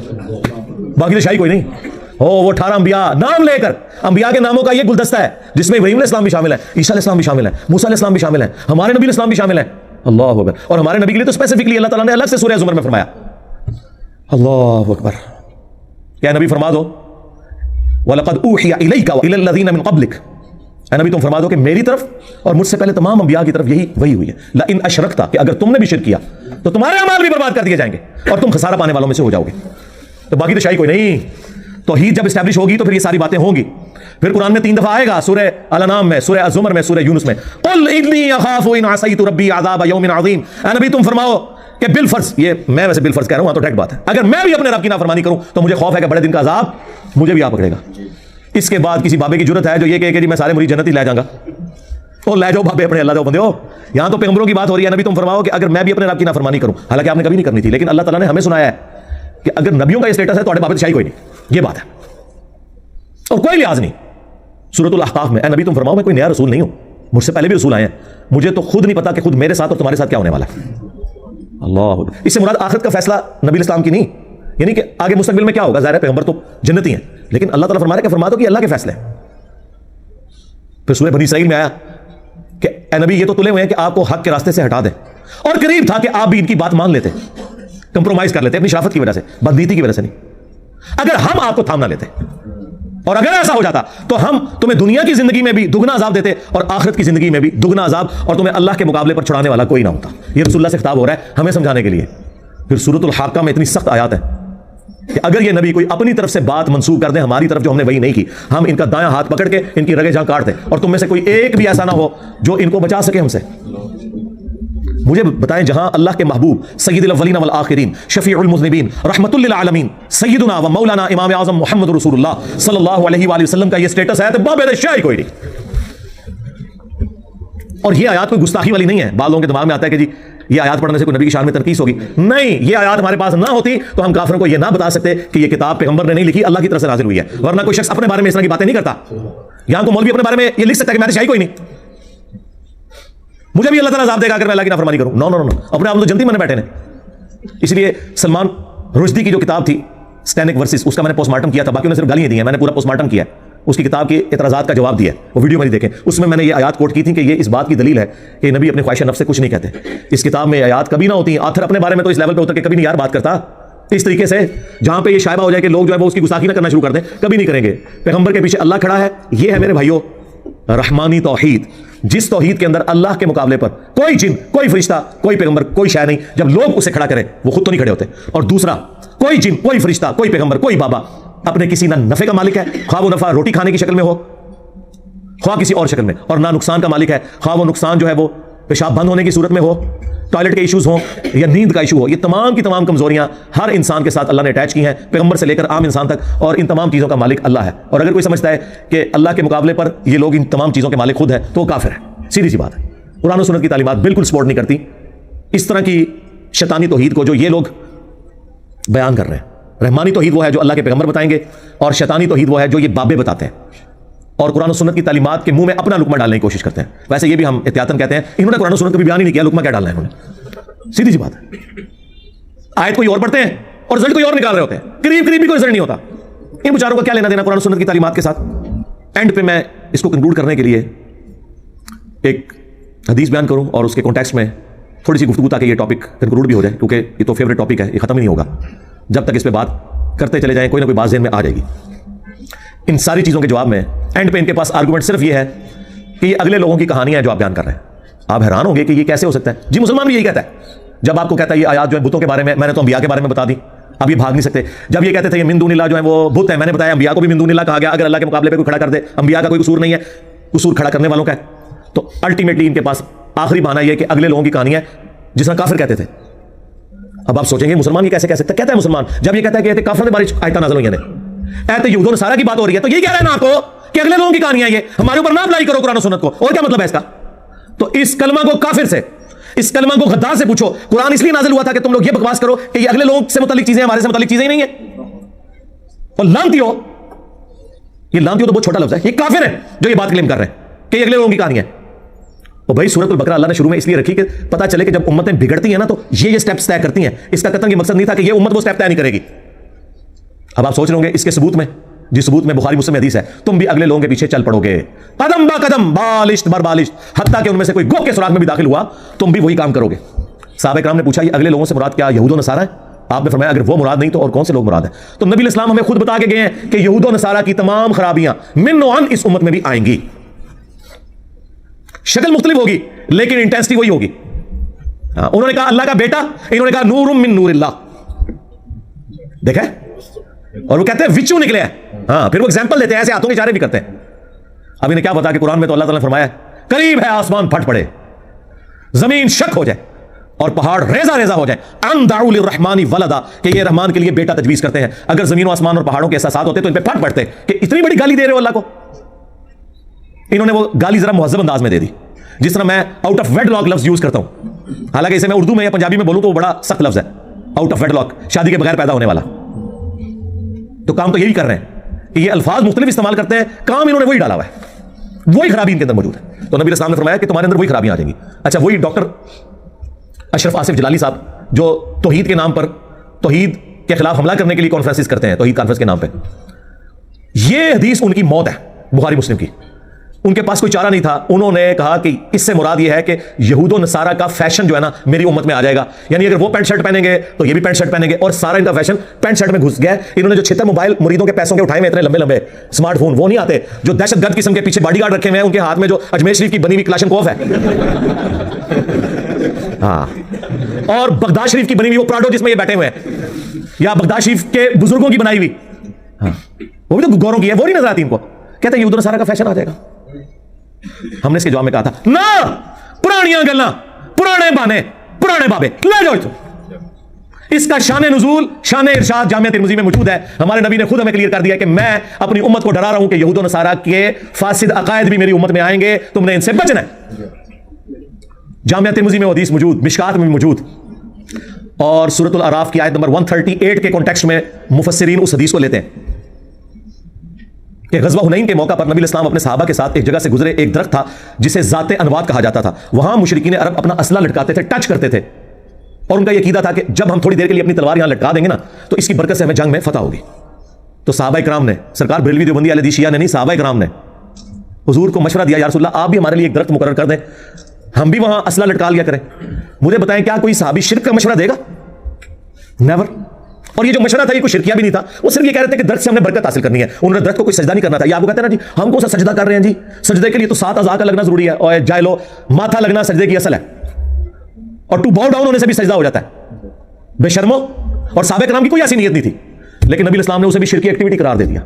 باقی تو شاہی کوئی نہیں ہو. وہ 18 انبیاء نام لے کر, انبیاء کے ناموں کا یہ گلدستہ ہے جس میں ابراہیم علیہ السلام بھی شامل ہے, عیسیٰ علیہ السلام بھی شامل ہے, موسیٰ علیہ السلام بھی شامل ہے, ہمارے نبی علیہ السلام بھی شامل ہے. اللہ اکبر. اور ہمارے نبی کے لیے تو اسپیسیفکلی اللہ تعالیٰ نے الگ سے سورہ زمر میں فرمایا. اللہ اکبر. کیا نبی فرما دو وَلَقَدْ أُوحِيَ إِلَيْكَ وَإِلَى الَّذِينَ مِن قَبْلِكَ, اے نبی تم فرما دو کہ میری طرف اور مجھ سے پہلے تمام انبیاء کی طرف یہی وہی ہوئی ہے. لَإِنْ أَشْرَكْتَ, کہ اگر تم نے بھی شرک کیا تو تمہارے اعمال بھی برباد کر دیے جائیں گے اور تم خسارہ پانے والوں میں سے ہو جاؤ گے. تو باقی تو شاہی کوئی نہیں. توحید جب اسٹیبلش ہوگی تو پھر یہ ساری باتیں ہوں گی. پھر قرآن میں 3 دفعہ آئے گا, سورہ الانعام میں, سورہ الزمر میں, سورہ یونس میں, قُلْ إِنِّي أَخَافُ إِنْ عَصَيْتُ رَبِّي عَذَابَ يَوْمٍ عَظِيمٍ. اے نبی تم فرماؤ کہ بالفرض, یہ میں ویسے بالفرض کہہ رہا ہوں, ہاں تو ڈائریکٹ بات ہے, اگر میں بھی اپنے رب کی نافرمانی کروں تو مجھے خوف ہے کہ بڑے دن کا عذاب مجھے بھی آ پکڑے گا. اس کے بعد کسی بابے کی جرت ہے جو یہ کہے کہ جی میں سارے مرید جنت ہی لے جاؤں گا. اور لے جاؤ بابے اپنے, اللہ دو بندے ہو. یہاں تو پیغمبروں کی بات ہو رہی ہے. نبی تم فرماؤ کہ اگر میں بھی اپنے رب کی نافرمانی کروں, حالانکہ آپ نے کبھی نہیں کرنی تھی, لیکن اللہ تعالیٰ نے ہمیں سنایا ہے کہ اگر نبیوں کا یہ اسٹیٹس ہے تو بابے شاہی کوئی نہیں. یہ بات ہے اور کوئی لحاظ نہیں. سورۃ الاحقاف میں, اے نبی تم فرماؤ میں کوئی نیا رسول نہیں ہوں, مجھ سے پہلے بھی رسول آئے ہیں, مجھے تو خود نہیں پتا کہ خود میرے ساتھ اور تمہارے ساتھ کیا ہونے والا ہے. اللہ. اس سے مراد آخرت کا فیصلہ نبی اسلام کی نہیں, یعنی کہ آگے مستقبل میں کیا ہوگا. ظاہر ہے پیغمبر تو جنتی ہیں, لیکن اللہ تعالیٰ فرما رہا ہے کہ فرما دو کہ اللہ کے فیصلے ہیں. پھر سورہ بنی اسرائیل میں آیا کہ اے نبی یہ تو تلے ہوئے ہیں کہ آپ کو حق کے راستے سے ہٹا دیں, اور قریب تھا کہ آپ بھی ان کی بات مان لیتے, کمپرومائز کر لیتے اپنی شرافت کی وجہ سے, بدنیتی کی وجہ سے نہیں. اگر ہم آپ کو تھام نہ لیتے, اور اگر ایسا ہو جاتا تو ہم تمہیں دنیا کی زندگی میں بھی دگنا عذاب دیتے اور آخرت کی زندگی میں بھی دگنا عذاب, اور تمہیں اللہ کے مقابلے پر چھڑانے والا کوئی نہ ہوتا. یہ رسول اللہ سے خطاب ہو رہا ہے ہمیں سمجھانے کے لیے. پھر سورۃ الحاقہ میں اتنی سخت آیات ہے کہ اگر یہ نبی کوئی اپنی طرف سے بات منسوخ کر دیں ہماری طرف جو ہم نے وہی نہیں کی, ہم ان کا دایاں ہاتھ پکڑ کے ان کی رگیں جہاں کاٹ دیں, اور تم میں سے کوئی ایک بھی ایسا نہ ہو جو ان کو بچا سکے ہم سے. مجھے بتائیں جہاں اللہ کے محبوب سید الاولین والآخرین شفیع المذنبین رحمت للعالمین سیدنا و مولانا امام اعظم محمد رسول اللہ صلی اللہ علیہ وآلہ وسلم کا یہ سٹیٹس ہے تو باب شاہی کوئی نہیں. اور یہ آیات کوئی گستاخی والی نہیں ہے. بعض لوگوں کے دماغ میں آتا ہے کہ جی یہ آیات پڑھنے سے کوئی نبی کی شان میں تنقیص ہوگی. نہیں, یہ آیات ہمارے پاس نہ ہوتی تو ہم کافروں کو یہ نہ بتا سکتے کہ یہ کتاب پیغمبر نے نہیں لکھی, اللہ کی طرف سے نازل ہوئی ہے. ورنہ کوئی شخص اپنے بارے میں اس طرح کی باتیں نہیں کرتا. یہاں کو مولوی اپنے بارے میں یہ لکھ سکتا ہے کہ میں شاہی کوئی نہیں, مجھے بھی اللہ تعالیٰ عذاب دے گا اگر میں اللہ کی نافرمانی کروں. نو نو نو, اپنے آپ تو جنتی من بیٹھے نے. اس لیے سلمان رشدی کی جو کتاب تھی سٹینک ورسز, اس کا میں نے پوسٹ مارٹم کیا تھا, باقی انہوں نے صرف گالیاں دی ہیں, میں نے پورا پوسٹ مارٹم کیا ہے. اس کی کتاب کے اعتراضات کا جواب دیا, وہ ویڈیو میں دیکھیں. اس میں نے یہ آیات کوٹ کی تھی کہ یہ اس بات کی دلیل ہے کہ نبی اپنے خواہش نفس سے کچھ نہیں کہتے. اس کتاب میں آیات کبھی نہ ہوتی ہیں. آتھر اپنے بارے میں تو اس لیول پہ اتر کے کبھی نہیں یار بات کرتا اس طریقے سے جہاں پہ یہ شائبہ ہو جائے کہ لوگ جو ہے وہ اس کی گستاخی نہ کرنا شروع کر دیں, کبھی نہیں کریں گے. پیغمبر کے پیچھے اللہ کھڑا ہے. یہ ہے میرے بھائیوں رحمانی توحید, جس توحید کے اندر اللہ کے مقابلے پر کوئی جن, کوئی فرشتہ, کوئی پیغمبر, کوئی شے نہیں. جب لوگ اسے کھڑا کریں وہ خود تو نہیں کھڑے ہوتے. اور دوسرا, کوئی جن, کوئی فرشتہ, کوئی پیغمبر, کوئی بابا اپنے کسی نہ نفع کا مالک ہے, خواہ وہ نفع روٹی کھانے کی شکل میں ہو, خواہ کسی اور شکل میں, اور نہ نقصان کا مالک ہے, خواہ وہ نقصان جو ہے وہ پیشاب بند ہونے کی صورت میں ہو, ٹوائلٹ کے ایشوز ہوں یا نیند کا ایشو ہو. یہ تمام کی تمام کمزوریاں ہر انسان کے ساتھ اللہ نے اٹیچ کی ہیں, پیغمبر سے لے کر عام انسان تک, اور ان تمام چیزوں کا مالک اللہ ہے. اور اگر کوئی سمجھتا ہے کہ اللہ کے مقابلے پر یہ لوگ ان تمام چیزوں کے مالک خود ہے تو وہ کافر ہے. سیدھی سی بات ہے. قرآن و سنت کی تعلیمات بالکل سپورٹ نہیں کرتی اس طرح کی شیطانی توحید کو جو یہ لوگ بیان کر رہے ہیں. رحمانی توحید وہ ہے جو اللہ کے پیغمبر بتائیں گے, اور شیطانی توحید وہ ہے جو یہ بابے بتاتے ہیں اور قرآن و سنت کی تعلیمات کے منہ میں اپنا لقمہ ڈالنے کی کوشش کرتے ہیں. ویسے یہ بھی ہم احتیاطاً کہتے ہیں انہوں نے قرآن و سنت کبھی بیان ہی نہیں کیا, لقمہ کیا ڈالنا ہے انہوں نے. سیدھی سی بات ہے. آیت کوئی اور پڑھتے ہیں اور رزلٹ کوئی اور نکال رہے ہوتے ہیں, قریب قریب بھی کوئی رزلٹ نہیں ہوتا. ان بیچاروں کا کیا لینا دینا قرآن و سنت کی تعلیمات کے ساتھ. اینڈ پہ میں اس کو کنکلوڈ کرنے کے لیے ایک حدیث بیان کروں اور اس کے کانٹیکسٹ میں تھوڑی سی گفتگو تاکہ یہ ٹاپک کنکلوڈ بھی ہو جائے, کیونکہ یہ تو فیوریٹ ٹاپک ہے, یہ ختم ہی نہیں ہوگا. جب تک اس پہ بات کرتے چلے جائیں کوئی نہ کوئی بات ذہن میں آ جائے گی. ان ساری چیزوں کے جواب میں اینڈ پہ ان کے پاس آرگومنٹ صرف یہ ہے کہ یہ اگلے لوگوں کی کہانیاں ہیں جو آپ بیان کر رہے ہیں. آپ حیران ہوں گے کہ یہ کیسے ہو سکتا ہے. جی مسلمان بھی یہی کہتا ہے. جب آپ کو کہتا ہے یہ آیات جو ہے بتوں کے بارے میں نے تو انبیاء کے بارے میں بتا دی, اب یہ بھاگ نہیں سکتے. جب یہ کہتے تھے یہ من دون اللہ جو ہے وہ بت ہے, میں نے بتایا انبیاء کو بھی من دون اللہ کہا گیا. اگر اللہ کے مقابلے پہ کوئی کھڑا کر دے, انبیاء کا کوئی قصور نہیں ہے, قصور کھڑا کرنے والوں کا ہے. تو الٹیمیٹلی ان کے پاس آخری بہانہ یہ کہ اگلے لوگوں کی کہانیاں جس طرح کافر کہتے تھے. اب آپ سوچیں گے مسلمان یہ کیسے کہہ سکتا ہے. کہتا ہے مسلمان جب یہ کہتا ہے کہ کافروں کے بارے میں آیتیں نازل ہوئی ہیں, ایت یہود و نصارہ کی بات ہو رہی ہے, تو یہ کہہ رہا ہے نا آپ کو کہ اگلے لوگوں کی کہانیاں یہ ہمارے اوپر نہ اپلائی کرو قرآن و سنت کو. اور کیا مطلب ہے اس کا؟ تو اس کلمہ کو کافر سے, اس کلمہ کو غدار سے پوچھو قرآن اس لیے نازل ہوا تھا کہ تم لوگ یہ بکواس کرو کہ یہ اگلے لوگوں سے متعلق چیزیں ہمارے سے متعلق چیزیں ہی نہیں ہیں. اور لانتیو, یہ لانتیو تو بہت چھوٹا لفظ ہے, یہ کافر ہے جو یہ بات کلیم کر رہے ہیں کہ یہ اگلے لوگوں کی کہانیاں ہیں. اور بھائی سورۃ البقرہ اللہ نے شروع میں اس لیے رکھی کہ پتہ چلے کہ جب امتیں بگڑتی ہیں نا تو یہ سٹیپس طے کرتی ہیں. اس کا قطعاً یہ مقصد نہیں تھا کہ یہ امت وہ سٹیپ طے نہیں کرے گی. اب آپ سوچ رہے ہوں گے اس کے ثبوت میں, جس ثبوت میں بخاری مسلم حدیث ہے, تم بھی اگلے لوگوں کے پیچھے چل پڑو گے قدم با قدم, بالشت بر بالشت, حتیٰ کہ ان میں سے کوئی گوہ کے سراغ میں بھی داخل ہوا تم بھی وہی کام کرو گے. صحابہ کرام نے پوچھا یہ اگلے لوگوں سے مراد کیا یہود و نصارہ ہے؟ آپ نے فرمایا اگر وہ مراد نہیں تو اور کون سے لوگ مراد ہیں؟ تو نبی اسلام ہمیں خود بتا کے گئے ہیں کہ یہود و نصارہ کی تمام خرابیاں من و عن اس امت میں بھی آئیں گی. شکل مختلف ہوگی لیکن انٹینسٹی وہی ہوگی. انہوں نے کہا اللہ کا بیٹا, انہوں نے کہا نور من نور اللہ. دیکھا, اور وہ کہتے ہیں وچو نکلے ہیں. ہاں پھر وہ ایگزامپل دیتے ہیں, ایسے ہاتھوں کے اشارے بھی کرتے ہیں. اب انہیں کیا پتا کہ قرآن میں تو اللہ تعالیٰ نے فرمایا قریب ہے آسمان پھٹ پڑے, زمین شک ہو جائے اور پہاڑ ریزہ ریزہ ہو جائے, ان دعوا للرحمن ولدا, کہ یہ رحمان کے لیے بیٹا تجویز کرتے ہیں. اگر زمین و آسمان اور پہاڑوں کے احساسات ہوتے تو ان پہ پھٹ پڑتے کہ اتنی بڑی گالی دے رہے ہو اللہ کو. انہوں نے وہ گالی ذرا مہذب انداز میں دے دی, جس طرح میں آؤٹ آف ویڈ لاک لفظ یوز کرتا ہوں. حالانکہ اسے میں اردو میں یا پنجابی میں بولوں تو وہ بڑا سخت لفظ ہے, آؤٹ آف ویڈ لاک, شادی کے بغیر پیدا ہونے والا. تو کام تو یہی کر رہے ہیں کہ یہ الفاظ مختلف استعمال کرتے ہیں, کام انہوں نے وہی ڈالا ہوا ہے, وہی خرابی ان کے اندر موجود ہے. تو نبی اسلام نے فرمایا کہ تمہارے اندر وہی خرابیاں آ جائیں گی. اچھا, وہی ڈاکٹر اشرف آصف جلالی صاحب جو توحید کے نام پر توحید کے خلاف حملہ کرنے کے لیے کانفرنسز کرتے ہیں, توحید کانفرنس کے نام پہ, یہ حدیث ان کی موت ہے بخاری مسلم کی. ان کے پاس کوئی چارہ نہیں تھا, انہوں نے کہا کہ اس سے مراد یہ ہے کہ یہود و نصارہ کا فیشن جو ہے نا میری امت میں آ جائے گا. یعنی اگر وہ پینٹ شرٹ پہنیں گے تو یہ بھی پینٹ شرٹ پہنیں گے, اور سارا ان کا فیشن پینٹ شرٹ میں گھس گیا. انہوں نے جو 76 موبائل مریدوں کے پیسوں کے اٹھائے ہوئے اتنے لمبے لمبے اسمارٹ فون, وہ نہیں آتے جو دہشت گرد قسم کے پیچھے باڈی گارڈ رکھے ہوئے ہیں, ان کے ہاتھ میں جو اجمیر شریف کی بنی ہوئی کلاشن کوف ہے. ہاں، اور بغداد شریف کی بنی ہوئی وہ پراڈو جس میں یہ بیٹھے ہوئے ہیں، یا بغداد شریف کے بزرگوں کی بنائی ہوئی، ہاں وہ بھی تو گوروں کی ہے، وہ نہیں نظر آتی ان کو. کہتے ہیں یہود و نصارہ کا فیشن آ جائے گا. ہم نے اس کے جواب میں کہا تھا نہ، پرانیاں گلاں، پرانے بانے، پرانے بابے لے جاؤ. اس کا شان نزول، شان ارشاد جامعہ ترمذی میں موجود ہے. ہمارے نبی نے خود ہمیں کلیئر کر دیا کہ میں اپنی امت کو ڈرا رہا ہوں کہ یہود و نصارہ کے فاسد عقائد بھی میری امت میں آئیں گے، تم نے ان سے بچنا ہے. جامعہ ترمذی میں حدیث موجود، مشکات میں بھی موجود. اور سورۃ الاعراف کی آیت نمبر 138 کے کانٹیکسٹ میں مفسرین اس حدیث کو لیتے ہیں کہ غزوہ حنین کے موقع پر نبی اسلام اپنے صحابہ کے ساتھ ایک جگہ سے گزرے. ایک درخت تھا جسے ذات انواد کہا جاتا تھا. وہاں مشرکین عرب اپنا اسلحہ لٹکاتے تھے، ٹچ کرتے تھے، اور ان کا یہ عقیدہ تھا کہ جب ہم تھوڑی دیر کے لیے اپنی تلوار یہاں لٹکا دیں گے نا تو اس کی برکت سے ہمیں جنگ میں فتح ہوگی. تو صحابہ کرام نے، سرکار بریلوی دیوبندی اہل حدیث شیعہ نے نہیں، صحابہ کرام نے حضور کو مشورہ دیا، یا رسول اللہ آپ بھی ہمارے لیے ایک درخت مقرر کر دیں، ہم بھی وہاں اسلحہ لٹکا لیا کریں. مجھے بتائیں کیا کوئی صحابی شرک کا مشورہ دے گا؟ نیور. اور یہ جو مشورہ تھا یہ کوئی شرکیہ بھی نہیں تھا، وہ صرف یہ کہہ رہے تھے کہ درخت سے ہم نے برکت حاصل کرنی ہے. انہوں نے درخت کو کوئی سجدہ نہیں کرنا تھا. یہ آپ کو کہتے ہیں نا جی ہم کو سجدہ کر رہے ہیں، جی سجدے کے لیے تو 7 اعضاء کا لگنا ضروری ہے، اور جائلو ماتھا لگنا سجدے کی اصل ہے، اور ٹو باؤ ڈاؤن ہونے سے بھی سجدہ ہو جاتا ہے. بے شرمو. اور صحابہ کرام کی کوئی ایسی نیت نہیں تھی، لیکن نبی اسلام نے اسے بھی شرکی ایکٹیویٹی قرار دے دیا.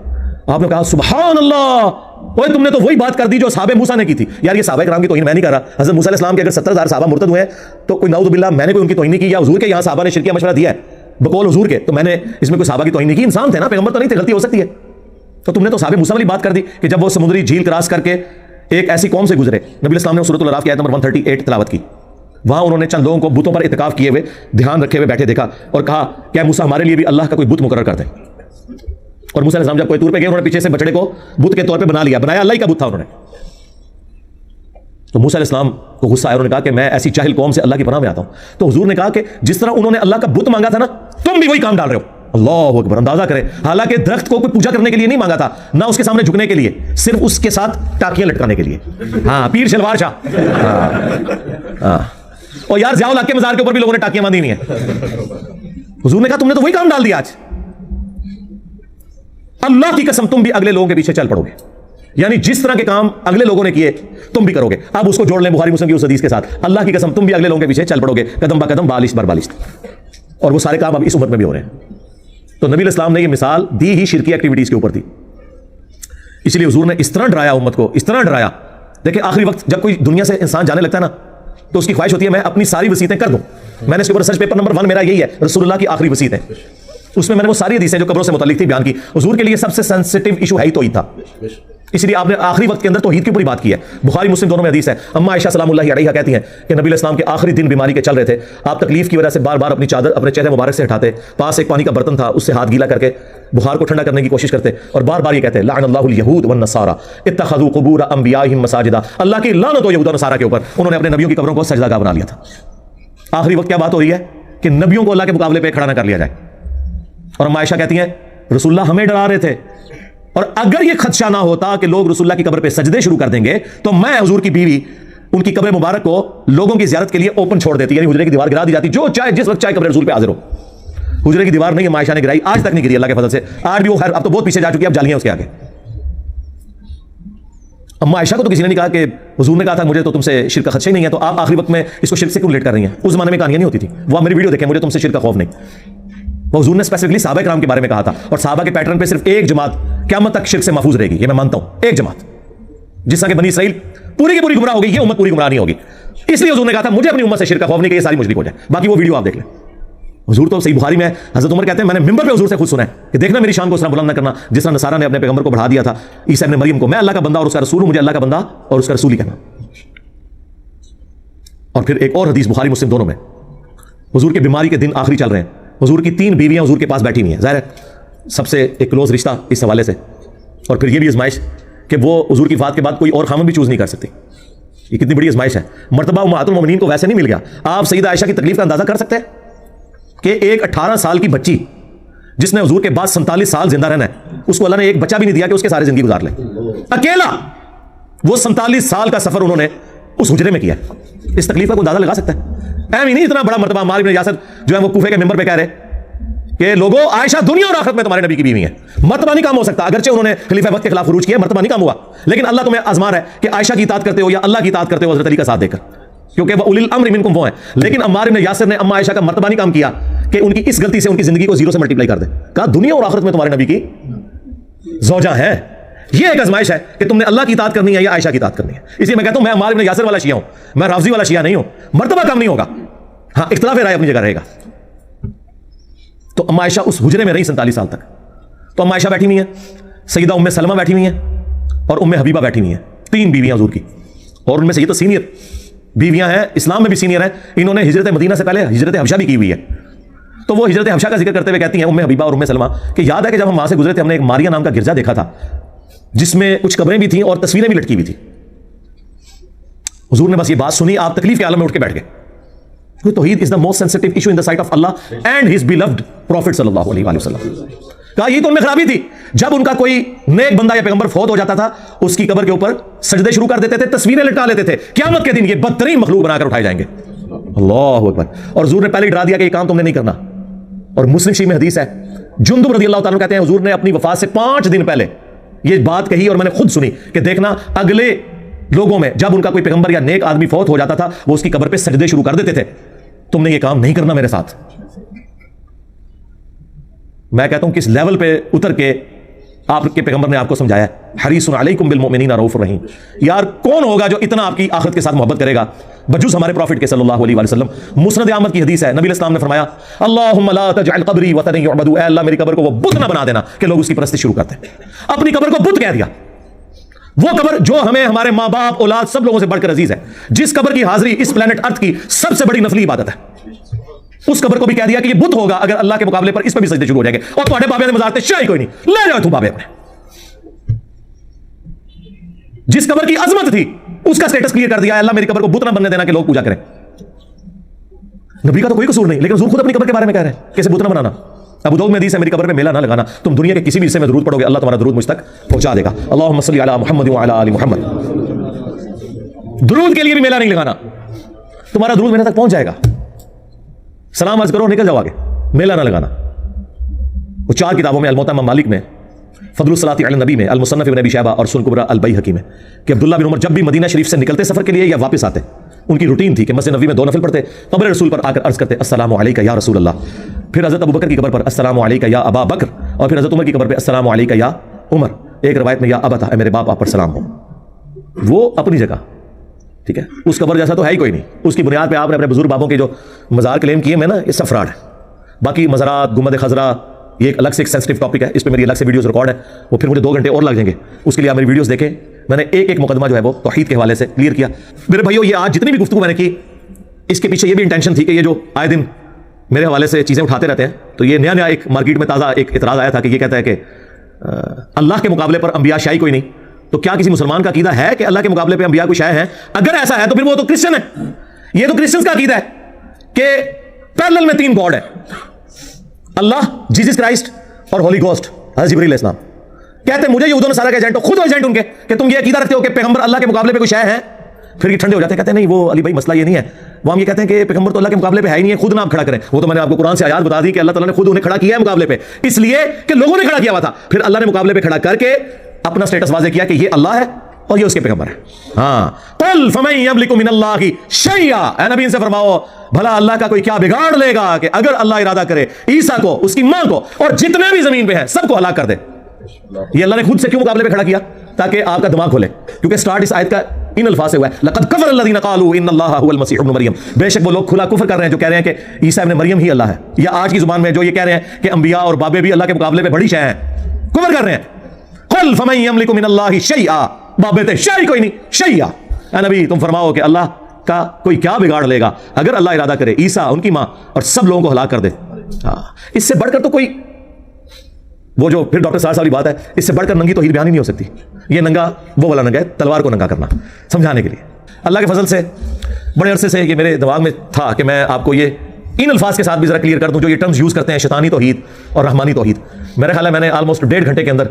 آپ نے کہا سبحان اللہ، اوے تم نے تو وہی بات کر دی جو صحابہ موسیٰ نے کی تھی. یار یہ صحابہ کرام کی توہین میں نہیں کر رہا. حضرت موسیٰ علیہ السلام کے اگر 70,000 صحابہ مرتد ہوئے ہیں تو کوئی نعوذ باللہ میں نے کوئی ان کی توہین نہیں کی، یا حضور کے یہاں صحابہ نے شرکیہ مشورہ دیا ہے بقول حضور کے، تو میں نے اس میں کوئی صحابہ کی توہین نہیں کی. انسان تھے نا، پیغمبر تو نہیں تھے، غلطی ہو سکتی ہے. تو تم نے تو صحابہ موسیٰ والی بات کر دی کہ جب وہ سمندری جھیل کراس کر کے ایک ایسی قوم سے گزرے، نبی اسلام نے سورۃ الاعراف کی آیت نمبر 138 تلاوت کی. وہاں انہوں نے چند لوگوں کو بتوں پر اعتکاف کیے ہوئے، دھیان رکھے ہوئے بیٹھے دیکھا، اور کہا کہ موسیٰ ہمارے لیے بھی اللہ کا کوئی بت مقرر کر دیں. اور موسیٰ علیہ السلام جب کوئی طور پہ گئے، انہوں نے پیچھے سے بچڑے کو بت کے طور پہ بنا لیا، بنایا اللہ ہی کا بت تھا انہوں نے. تو موسیٰ علیہ السلام کو غصہ آیا، انہوں نے کہا کہ میں ایسی جاہل قوم سے اللہ کی پناہ میں آتا ہوں. تو حضور نے کہا کہ جس طرح انہوں نے اللہ کا بت مانگا تھا نا، تم بھی وہی کام ڈال رہے ہو. اللہ اکبر. اندازہ کرے، حالانکہ درخت کو کوئی پوجا کرنے کے لیے نہیں مانگا تھا، نہ اس کے سامنے جھکنے کے لیے، صرف اس کے ساتھ ٹاکیاں لٹکانے کے لیے. ہاں پیر شلوار شاہ. ہاں اور یار ضیاء الحق کے مزار کے اوپر بھی لوگوں نے ٹاکیاں باندھی ہوئی ہیں. حضور نے کہا تم نے تو وہی کام ڈال دیا آج. اللہ کی قسم تم بھی اگلے لوگوں کے پیچھے چل پڑو گے، یعنی جس طرح کے کام اگلے لوگوں نے کیے تم بھی کرو گے. اب اس کو جوڑ لیں بخاری مسلم کی اس حدیث کے ساتھ، اللہ کی قسم تم بھی اگلے لوگوں کے پیچھے چل پڑو گے، قدم با قدم، بالش بر بالش. اور وہ سارے کام اب اس امت میں بھی ہو رہے ہیں. تو نبی الاسلام نے یہ مثال دی ہی شرکی ایکٹیویٹیز کے اوپر تھی. اس لیے حضور نے اس طرح ڈرایا امت کو، اس طرح ڈرایا. دیکھیں آخری وقت جب کوئی دنیا سے انسان جانے لگتا ہے نا تو اس کی خواہش ہوتی ہے میں اپنی ساری وصیتیں کر دوں. میں نے اس کے اوپر ریسرچ پیپر نمبر 1 میرا یہی ہے، رسول اللہ کی آخری وصیت ہے. اس میں نے وہ ساری حدیثیں جو قبروں سے متعلق تھی بیان کی. حضور کے لیے سب سے سینسٹیو ایشو ہے ہی توحید تھا، اس لیے آپ نے آخری وقت کے اندر توحید کے اوپر بات کی ہے. بخاری مسلم دونوں میں حدیث ہے. اما عائشہ سلام اللہ علیہا کہتی ہیں کہ نبی اسلام کے آخری دن بیماری کے چل رہے تھے، آپ تکلیف کی وجہ سے بار بار اپنی چادر اپنے چہرے مبارک سے ہٹاتے، پاس ایک پانی کا برتن تھا اس سے ہاتھ گیلا کر کے بخار کو ٹھنڈا کرنے کی کوشش کرتے، اور بار بار یہ کہتے لعن اللہ الیہود والنصارى اتخذوا قبور انبیائہم مساجدا. اللہ کی لعنت ہو یہود و نصارہ کے اوپر، انہوں نے اپنے نبیوں کی قبروں کو سجدہ گاہ بنا لیا تھا. آخری وقت کیا بات ہو رہی ہے کہ نبیوں کو اللہ کے مقابلے پہ کھڑا نہ کر لیا جائے. اور اما عائشہ کہتی ہیں رسول اللہ ہمیں ڈرا رہے تھے، اور اگر یہ خدشہ نہ ہوتا کہ لوگ رسول اللہ کی قبر پہ سجدے شروع کر دیں گے تو میں حضور کی بیوی ان کی قبر مبارک کو لوگوں کی زیارت کے لیے اوپن چھوڑ دیتی، یعنی حجرے کی دیوار گرا دی جاتی، جو چاہے جس وقت چاہے قبر رسول پہ حاضر ہو. حجرے کی دیوار نہیں اما عائشہ نے گرائی، آج تک نہیں گری اللہ کے فضل سے. آج بھی وہ خیر اب تو بہت پیچھے جا چکی ہے، اب جالیاں اس کے آگے. اما عائشہ کو تو کسی نے نہیں کہا کہ حضور نے کہا تھا مجھے تو تم سے شرک کا خدشہ ہی نہیں ہے، تو آپ آخری وقت میں اس کو شرک سے کیوں ریلیٹ کر رہی ہیں؟ اس زمانے میں کہانیاں نہیں ہوتی تھی. وہ میری ویڈیو دیکھیں، مجھے تم سے شرک کا خوف نہیں. وہ حضور نے اسپیسیفکلی صحابہ کرام کے بارے میں کہا تھا، اور صحابہ کے پیٹرن پہ صرف ایک جماعت قیامت تک شرک سے محفوظ رہے گی، یہ میں مانتا ہوں. ایک جماعت جس طرح کہ بنی اسرائیل پوری کی پوری گمراہ ہوگی، یہ امت پوری گمراہ نہیں ہوگی. اس لیے حضور نے کہا تھا مجھے اپنی امت سے شرک کا خوف نہیں کہ یہ ساری مشرک ہو جائے. باقی وہ ویڈیو آپ دیکھ لیں. حضور تو صحیح بخاری میں حضرت عمر کہتے ہیں میں نے منبر پہ حضور سے خود سنا ہے کہ دیکھنا میری شان کو اس طرح بلند نہ کرنا جس طرح نصارہ نے اپنے پیغمبر کو بڑھا دیا تھا عیسیٰ ابن مریم کو. میں اللہ کا بندہ اور اس کا رسول ہوں، مجھے اللہ کا بندہ اور اس کا رسول ہی کہنا. اور پھر ایک اور حدیث بخاری مسلم دونوں میں، حضور کے بیماری کے دن آخری چل رہے ہیں، حضور کی 3 بیویاں حضور کے پاس بیٹھی ہوئی ہیں، ظاہر ہے سب سے ایک کلوز رشتہ اس حوالے سے. اور پھر یہ بھی آزمائش کہ وہ حضور کی وفات کے بعد کوئی اور خامن بھی چوز نہیں کر سکتی. یہ کتنی بڑی آزمائش ہے. مرتبہ امہات المومنین کو ویسے نہیں مل گیا. آپ سیدہ عائشہ کی تکلیف کا اندازہ کر سکتے ہیں کہ ایک 18 سال کی بچی جس نے حضور کے بعد 47 سال زندہ رہنا ہے، اس کو اللہ نے ایک بچہ بھی نہیں دیا کہ اس کے سارے زندگی گزار لے. اکیلا وہ 47 سال کا سفر انہوں نے اس حجرے میں کیا. اس تکلیف کا کوئی اندازہ لگا سکتا ہے؟ ایم ہی نہیں اتنا بڑا مرتبہ عمار بن یاسر جو ہے وہ کوفے کے ممبر پہ کہہ رہے کہ لوگوں عائشہ دنیا اور آخرت میں تمہارے نبی کی بیوی ہیں. مرتبہ نہیں کام ہو سکتا، اگرچہ انہوں نے خلیفہ وقت کے خلاف خروج کیا، مرتبہ نہیں کام ہوا، لیکن اللہ تمہیں آزما رہا ہے کہ عائشہ کی اطاعت کرتے ہو یا اللہ کی اطاعت کرتے ہو حضرت علی کا ساتھ دے کر. کیونکہ وہ اولل امر منکم وہ ہیں. لیکن عمار بن یاسر نے اما عائشہ کا مرتبہ نہیں کام کیا کہ ان کی اس غلطی سے ان کی زندگی کو 0 سے ملٹیپلائی کر دیں. کہا دنیا اور آخرت میں تمہارے نبی کی زوجہ ہے. یہ ایک آزمائش ہے کہ تم نے اللہ کی اطاعت کرنی ہے یا عائشہ کی اطاعت کرنی ہے. اس لیے میں کہتا ہوں میں عمار بن یاسر والا شیعہ ہوں, میں رافضی والا شیعہ نہیں ہوں. مرتبہ کم نہیں ہوگا, ہاں اختلاف رائے اپنی جگہ رہے گا. تو اما عائشہ اس حجرے میں رہی 47 سال تک. تو اما عائشہ بیٹھی ہوئی ہیں, سیدہ ام سلمہ بیٹھی ہوئی ہیں, اور ام حبیبہ بیٹھی ہوئی ہیں. 3 بیویاں حضور کی, اور ان میں سے یہ تو سینئر بیویاں ہیں, اسلام میں بھی سینئر ہیں. انہوں نے ہجرت مدینہ سے پہلے ہجرت حبشہ بھی کی ہوئی ہے. تو وہ ہجرت حبشہ کا ذکر کرتے ہوئے کہتی ہیں ام حبیبہ اور ام سلمہ کہ یاد ہے کہ جب ہم وہاں سے گزرے تھے ہم نے ایک ماریا نام کا گرجا دیکھا تھا جس میں کچھ قبریں بھی تھیں اور تصویریں بھی لٹکی ہوئی تھی. حضور نے بس یہ بات سنی, آپ تکلیف کے عالم میں اٹھ کے بیٹھ گئے. توحید is the most sensitive issue in the sight of اللہ اینڈ ہز بیلوڈ پروفٹ صلی اللہ علیہ وآلہ وسلم. کہا یہ تو ان میں خرابی تھی, جب ان کا کوئی نیک بندہ یا پیغمبر فوت ہو جاتا تھا اس کی قبر کے اوپر سجدے شروع کر دیتے تھے, تصویریں لٹکا لیتے تھے. قیامت کے دن یہ بدترین مخلوق بنا کر اٹھائے جائیں گے. اللہ اکبر. اور حضور نے پہلے ڈرا دیا کہ یہ کام تم نے نہیں کرنا. اور مسلم شریف میں حدیث ہے, جندب رضی اللہ تعالیٰ کہتے ہیں حضور نے اپنی وفات سے 5 دن پہلے یہ بات کہی, اور میں نے خود سنی کہ دیکھنا اگلے لوگوں میں جب ان کا کوئی پیغمبر یا نیک آدمی فوت ہو جاتا تھا وہ اس کی قبر پہ سجدے شروع کر دیتے تھے. تم نے یہ کام نہیں کرنا میرے ساتھ. میں کہتا ہوں کس لیول پہ اتر کے آپ کے پیغمبر نے آپ کو سمجھایا ہے, حریص علیکم بالمؤمنین رؤوف رحیم. یار کون ہوگا جو اتنا آپ کی آخرت کے ساتھ محبت کرے گا بجوز ہمارے پروفٹ کے صلی اللہ علیہ وآلہ وسلم. مسند احمد کی حدیث ہے, نبی الاسلام نے فرمایا اللہم لا تجعل قبری وطنا یعبد, اے اللہ میری قبر کو وہ بت نہ بنا دینا کہ لوگ اس کی پرستی شروع کرتے ہیں. اپنی قبر کو بت کہہ دیا. وہ قبر جو ہمیں ہمارے ماں باپ اولاد سب لوگوں سے بڑھ کر عزیز ہے, جس قبر کی حاضری اس پلانٹ ارتھ کی سب سے بڑی نفلی عبادت ہے, اس قبر کو بھی کہہ دیا کہ یہ بت ہوگا اگر اللہ کے مقابلے پر اس پہ بھی سجدے شروع ہو جائیں گے. اور تمہارے بابے نے مزار شاہی کوئی نہیں, لے جاؤ تم بابے اپنے. جس قبر کی عظمت تھی اس کا سٹیٹس کلیئر کر دیا, اللہ میری قبر کو بت نہ بننے دینا کہ لوگ پوجا کریں. نبی کا تو کوئی قصور نہیں, لیکن حضور خود اپنی قبر کے بارے میں کہہ رہے ہیں کیسے بت نہ بنانا. ابو داؤد میں حدیث ہے میری قبر پہ میلہ نہ لگانا, تم دنیا کے کسی بھی حصے میں درود پڑھو گے اللہ تمہارا درود مجھ تک پہنچا دے گا. اللہم صلی علی محمد وعلی آل محمد. درود کے لیے بھی میلہ نہیں لگانا, تمہارا درود میرے تک پہنچ جائے گا. سلام عرض کرو نکل جاؤ آگے, میلہ نہ لگانا. وہ 4 کتابوں میں الموطا امام مالک میں, فضل الصلاۃ علی النبی میں, المصنف ابن ابی شیبہ اور سنن کبریٰ البیہقی میں کہ عبداللہ بن عمر جب بھی مدینہ شریف سے نکلتے سفر کے لیے یا واپس آتے ان کی روٹین تھی کہ مسجد نبوی میں 2 نفل پڑھتے, قبر رسول پر آ کر عرض کرتے السلام علیکہ یا رسول اللہ, پھر حضرت ابو بکر کی قبر پر السلام علیکہ یا ابا بکر, اور پھر حضرت عمر کی قبر پہ السلام علیکہ یا عمر. ایک روایت میں یا ابتا, میرے باپ آپ پر سلام ہو. وہ اپنی جگہ ٹھیک ہے, اس قبر جیسا تو ہے ہی کوئی نہیں. اس کی بنیاد پہ آپ نے اپنے بزرگ بابوں کے جو مزار کلیم کیے میں نا, یہ سب فراڈ ہے. باقی مزارات, گنبد خضرا, یہ ایک الگ سے ایک سینسٹیو ٹاپک ہے, اس پہ میری الگ سے ویڈیوز ریکارڈ ہے, وہ پھر مجھے 2 گھنٹے اور لگ جائیں گے. اس کے لیے آپ میری ویڈیوز دیکھیں, میں نے ایک مقدمہ جو ہے وہ توحید کے حوالے سے کلیئر کیا. میرے بھائیو یہ آج جتنی بھی گفتگو میں نے کی اس کے پیچھے یہ بھی انٹینشن تھی کہ یہ جو آئے دن میرے حوالے سے چیزیں اٹھاتے رہتے ہیں, تو یہ نیا ایک مارکیٹ میں تازہ ایک اعتراض آیا تھا کہ یہ کہتا ہے کہ اللہ کے مقابلے پر انبیاء شاہی کوئی نہیں. تو کیا کسی مسلمان کا عقیدہ ہے کہ اللہ کے مقابلے پہ انبیاء کوئی شاہ ہیں؟ اگر ایسا ہے تو پھر وہ تو کرسچن ہے. یہ تو کرسچنز کا عقیدہ ہے کہ پیرلل میں 3 گاڈ ہے, اللہ, جیسس کرائسٹ اور ہولی گوسٹ حضرت جبریل علیہ السلام. کہتے ہیں مجھے یہودوں نے سارا ایجنٹ ہو, خود ایجنٹ ان کے, کہ تم یہ عقیدہ رکھتے ہو کہ پیغمبر اللہ کے مقابلے پہ کوئی شے ہیں. پھر یہ ٹھنڈے ہو جاتے ہیں, کہتے ہیں نہیں وہ علی بھائی مسئلہ یہ نہیں ہے. وہ ہم یہ کہتے ہیں کہ پیغمبر تو اللہ کے مقابلے پہ ہے ہی نہیں ہے, خود نہ آپ کھڑا کریں. وہ تو میں نے آپ کو قرآن سے آیات بتا دی کہ اللہ تعالیٰ نے خود انہیں کھڑا کیا ہے مقابلے پہ, اس لیے کہ لوگوں نے کھڑا کیا ہوا تھا. پھر اللہ نے مقابلے پہ کھڑا کر کے اپنا سٹیٹس واضح کیا کہ یہ اللہ ہے اور یہ اس کے پیغمبر ہے. ہاں, قل فمن یملک من اللہ شیئا, اے نبی ان سے فرماؤ بھلا اللہ کا کوئی کیا بگاڑ لے گا کہ اگر اللہ ارادہ کرے عیسیٰ کو, اس کی ماں کو اور جتنے بھی زمین پہ ہیں سب کو ہلاک کر دے. یہ اللہ نے خود سے کیوں مقابلے پہ کھڑا کیا؟ تاکہ آپ کا دماغ کھلے, کیونکہ سٹارٹ اس آیت کا ان الفاظ سے ہوا ہے, لقد کفر الذین قالوا ان اللہ هو المسیح ابن مریم. بے شک وہ لوگ کھلا کفر کر رہے ہیں جو کہہ رہے ہیں کہ عیسیٰ ابن مریم ہی اللہ ہے, یا آج کی زبان میں جو یہ کہہ رہے ہیں کہ انبیاء اور بابے بھی اللہ کے مقابلے پہ بڑی شے ہیں, کفر کر رہے ہیں. قل فمن یملک من اللہ شیئا, بابے تے شے کوئی نہیں, شیئا. اے نبی تم فرماؤ کہ اللہ کا کوئی کیا بگاڑ لے گا اگر اللہ ارادہ کرے عیسیٰ, ان کی ماں اور سب لوگوں کو ہلاک کر دے. اس سے بڑھ کر تو کوئی, وہ جو پھر ڈاکٹر صاحب والی بات ہے, اس سے بڑھ کر ننگی توحید بیان ہی نہیں ہو سکتی. یہ ننگا وہ والا ننگا ہے, تلوار کو ننگا کرنا سمجھانے کے لیے. اللہ کے فضل سے بڑے عرصے سے یہ میرے دماغ میں تھا کہ میں آپ کو یہ ان الفاظ کے ساتھ بھی ذرا کلیئر کر دوں جو یہ ٹرمز یوز کرتے ہیں, شیطانی توحید اور رحمانی توحید. میرا خیال ہے میں نے آلموسٹ 1.5 گھنٹے کے اندر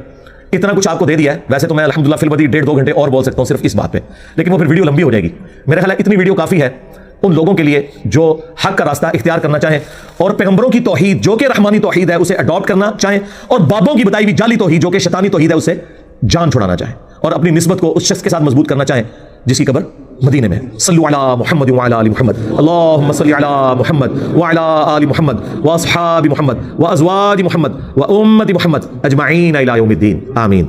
اتنا کچھ آپ کو دے دیا ہے. ویسے تو میں الحمدللہ فی البدیہہ 1.5-2 گھنٹے اور بول سکتا ہوں صرف اس بات پہ, لیکن وہ پھر ویڈیو لمبی ہو جائے گی. میرا خیال ہے اتنی ویڈیو کافی ہے ان لوگوں کے لیے جو حق کا راستہ اختیار کرنا چاہیں اور پیغمبروں کی توحید جو کہ رحمانی توحید ہے اسے اڈاپٹ کرنا چاہیں, اور بابوں کی بتائی ہوئی جعلی توحید جو کہ شیطانی توحید ہے اسے جان چھڑانا چاہیں, اور اپنی نسبت کو اس شخص کے ساتھ مضبوط کرنا چاہیں جس کی قبر مدینے میں. صلوا علی محمد وعلی آل محمد. اللہم صلی علی محمد وعلی آل محمد واصحاب محمد وازواج محمد وامت محمد اجمعین الی یوم الدین. آمین.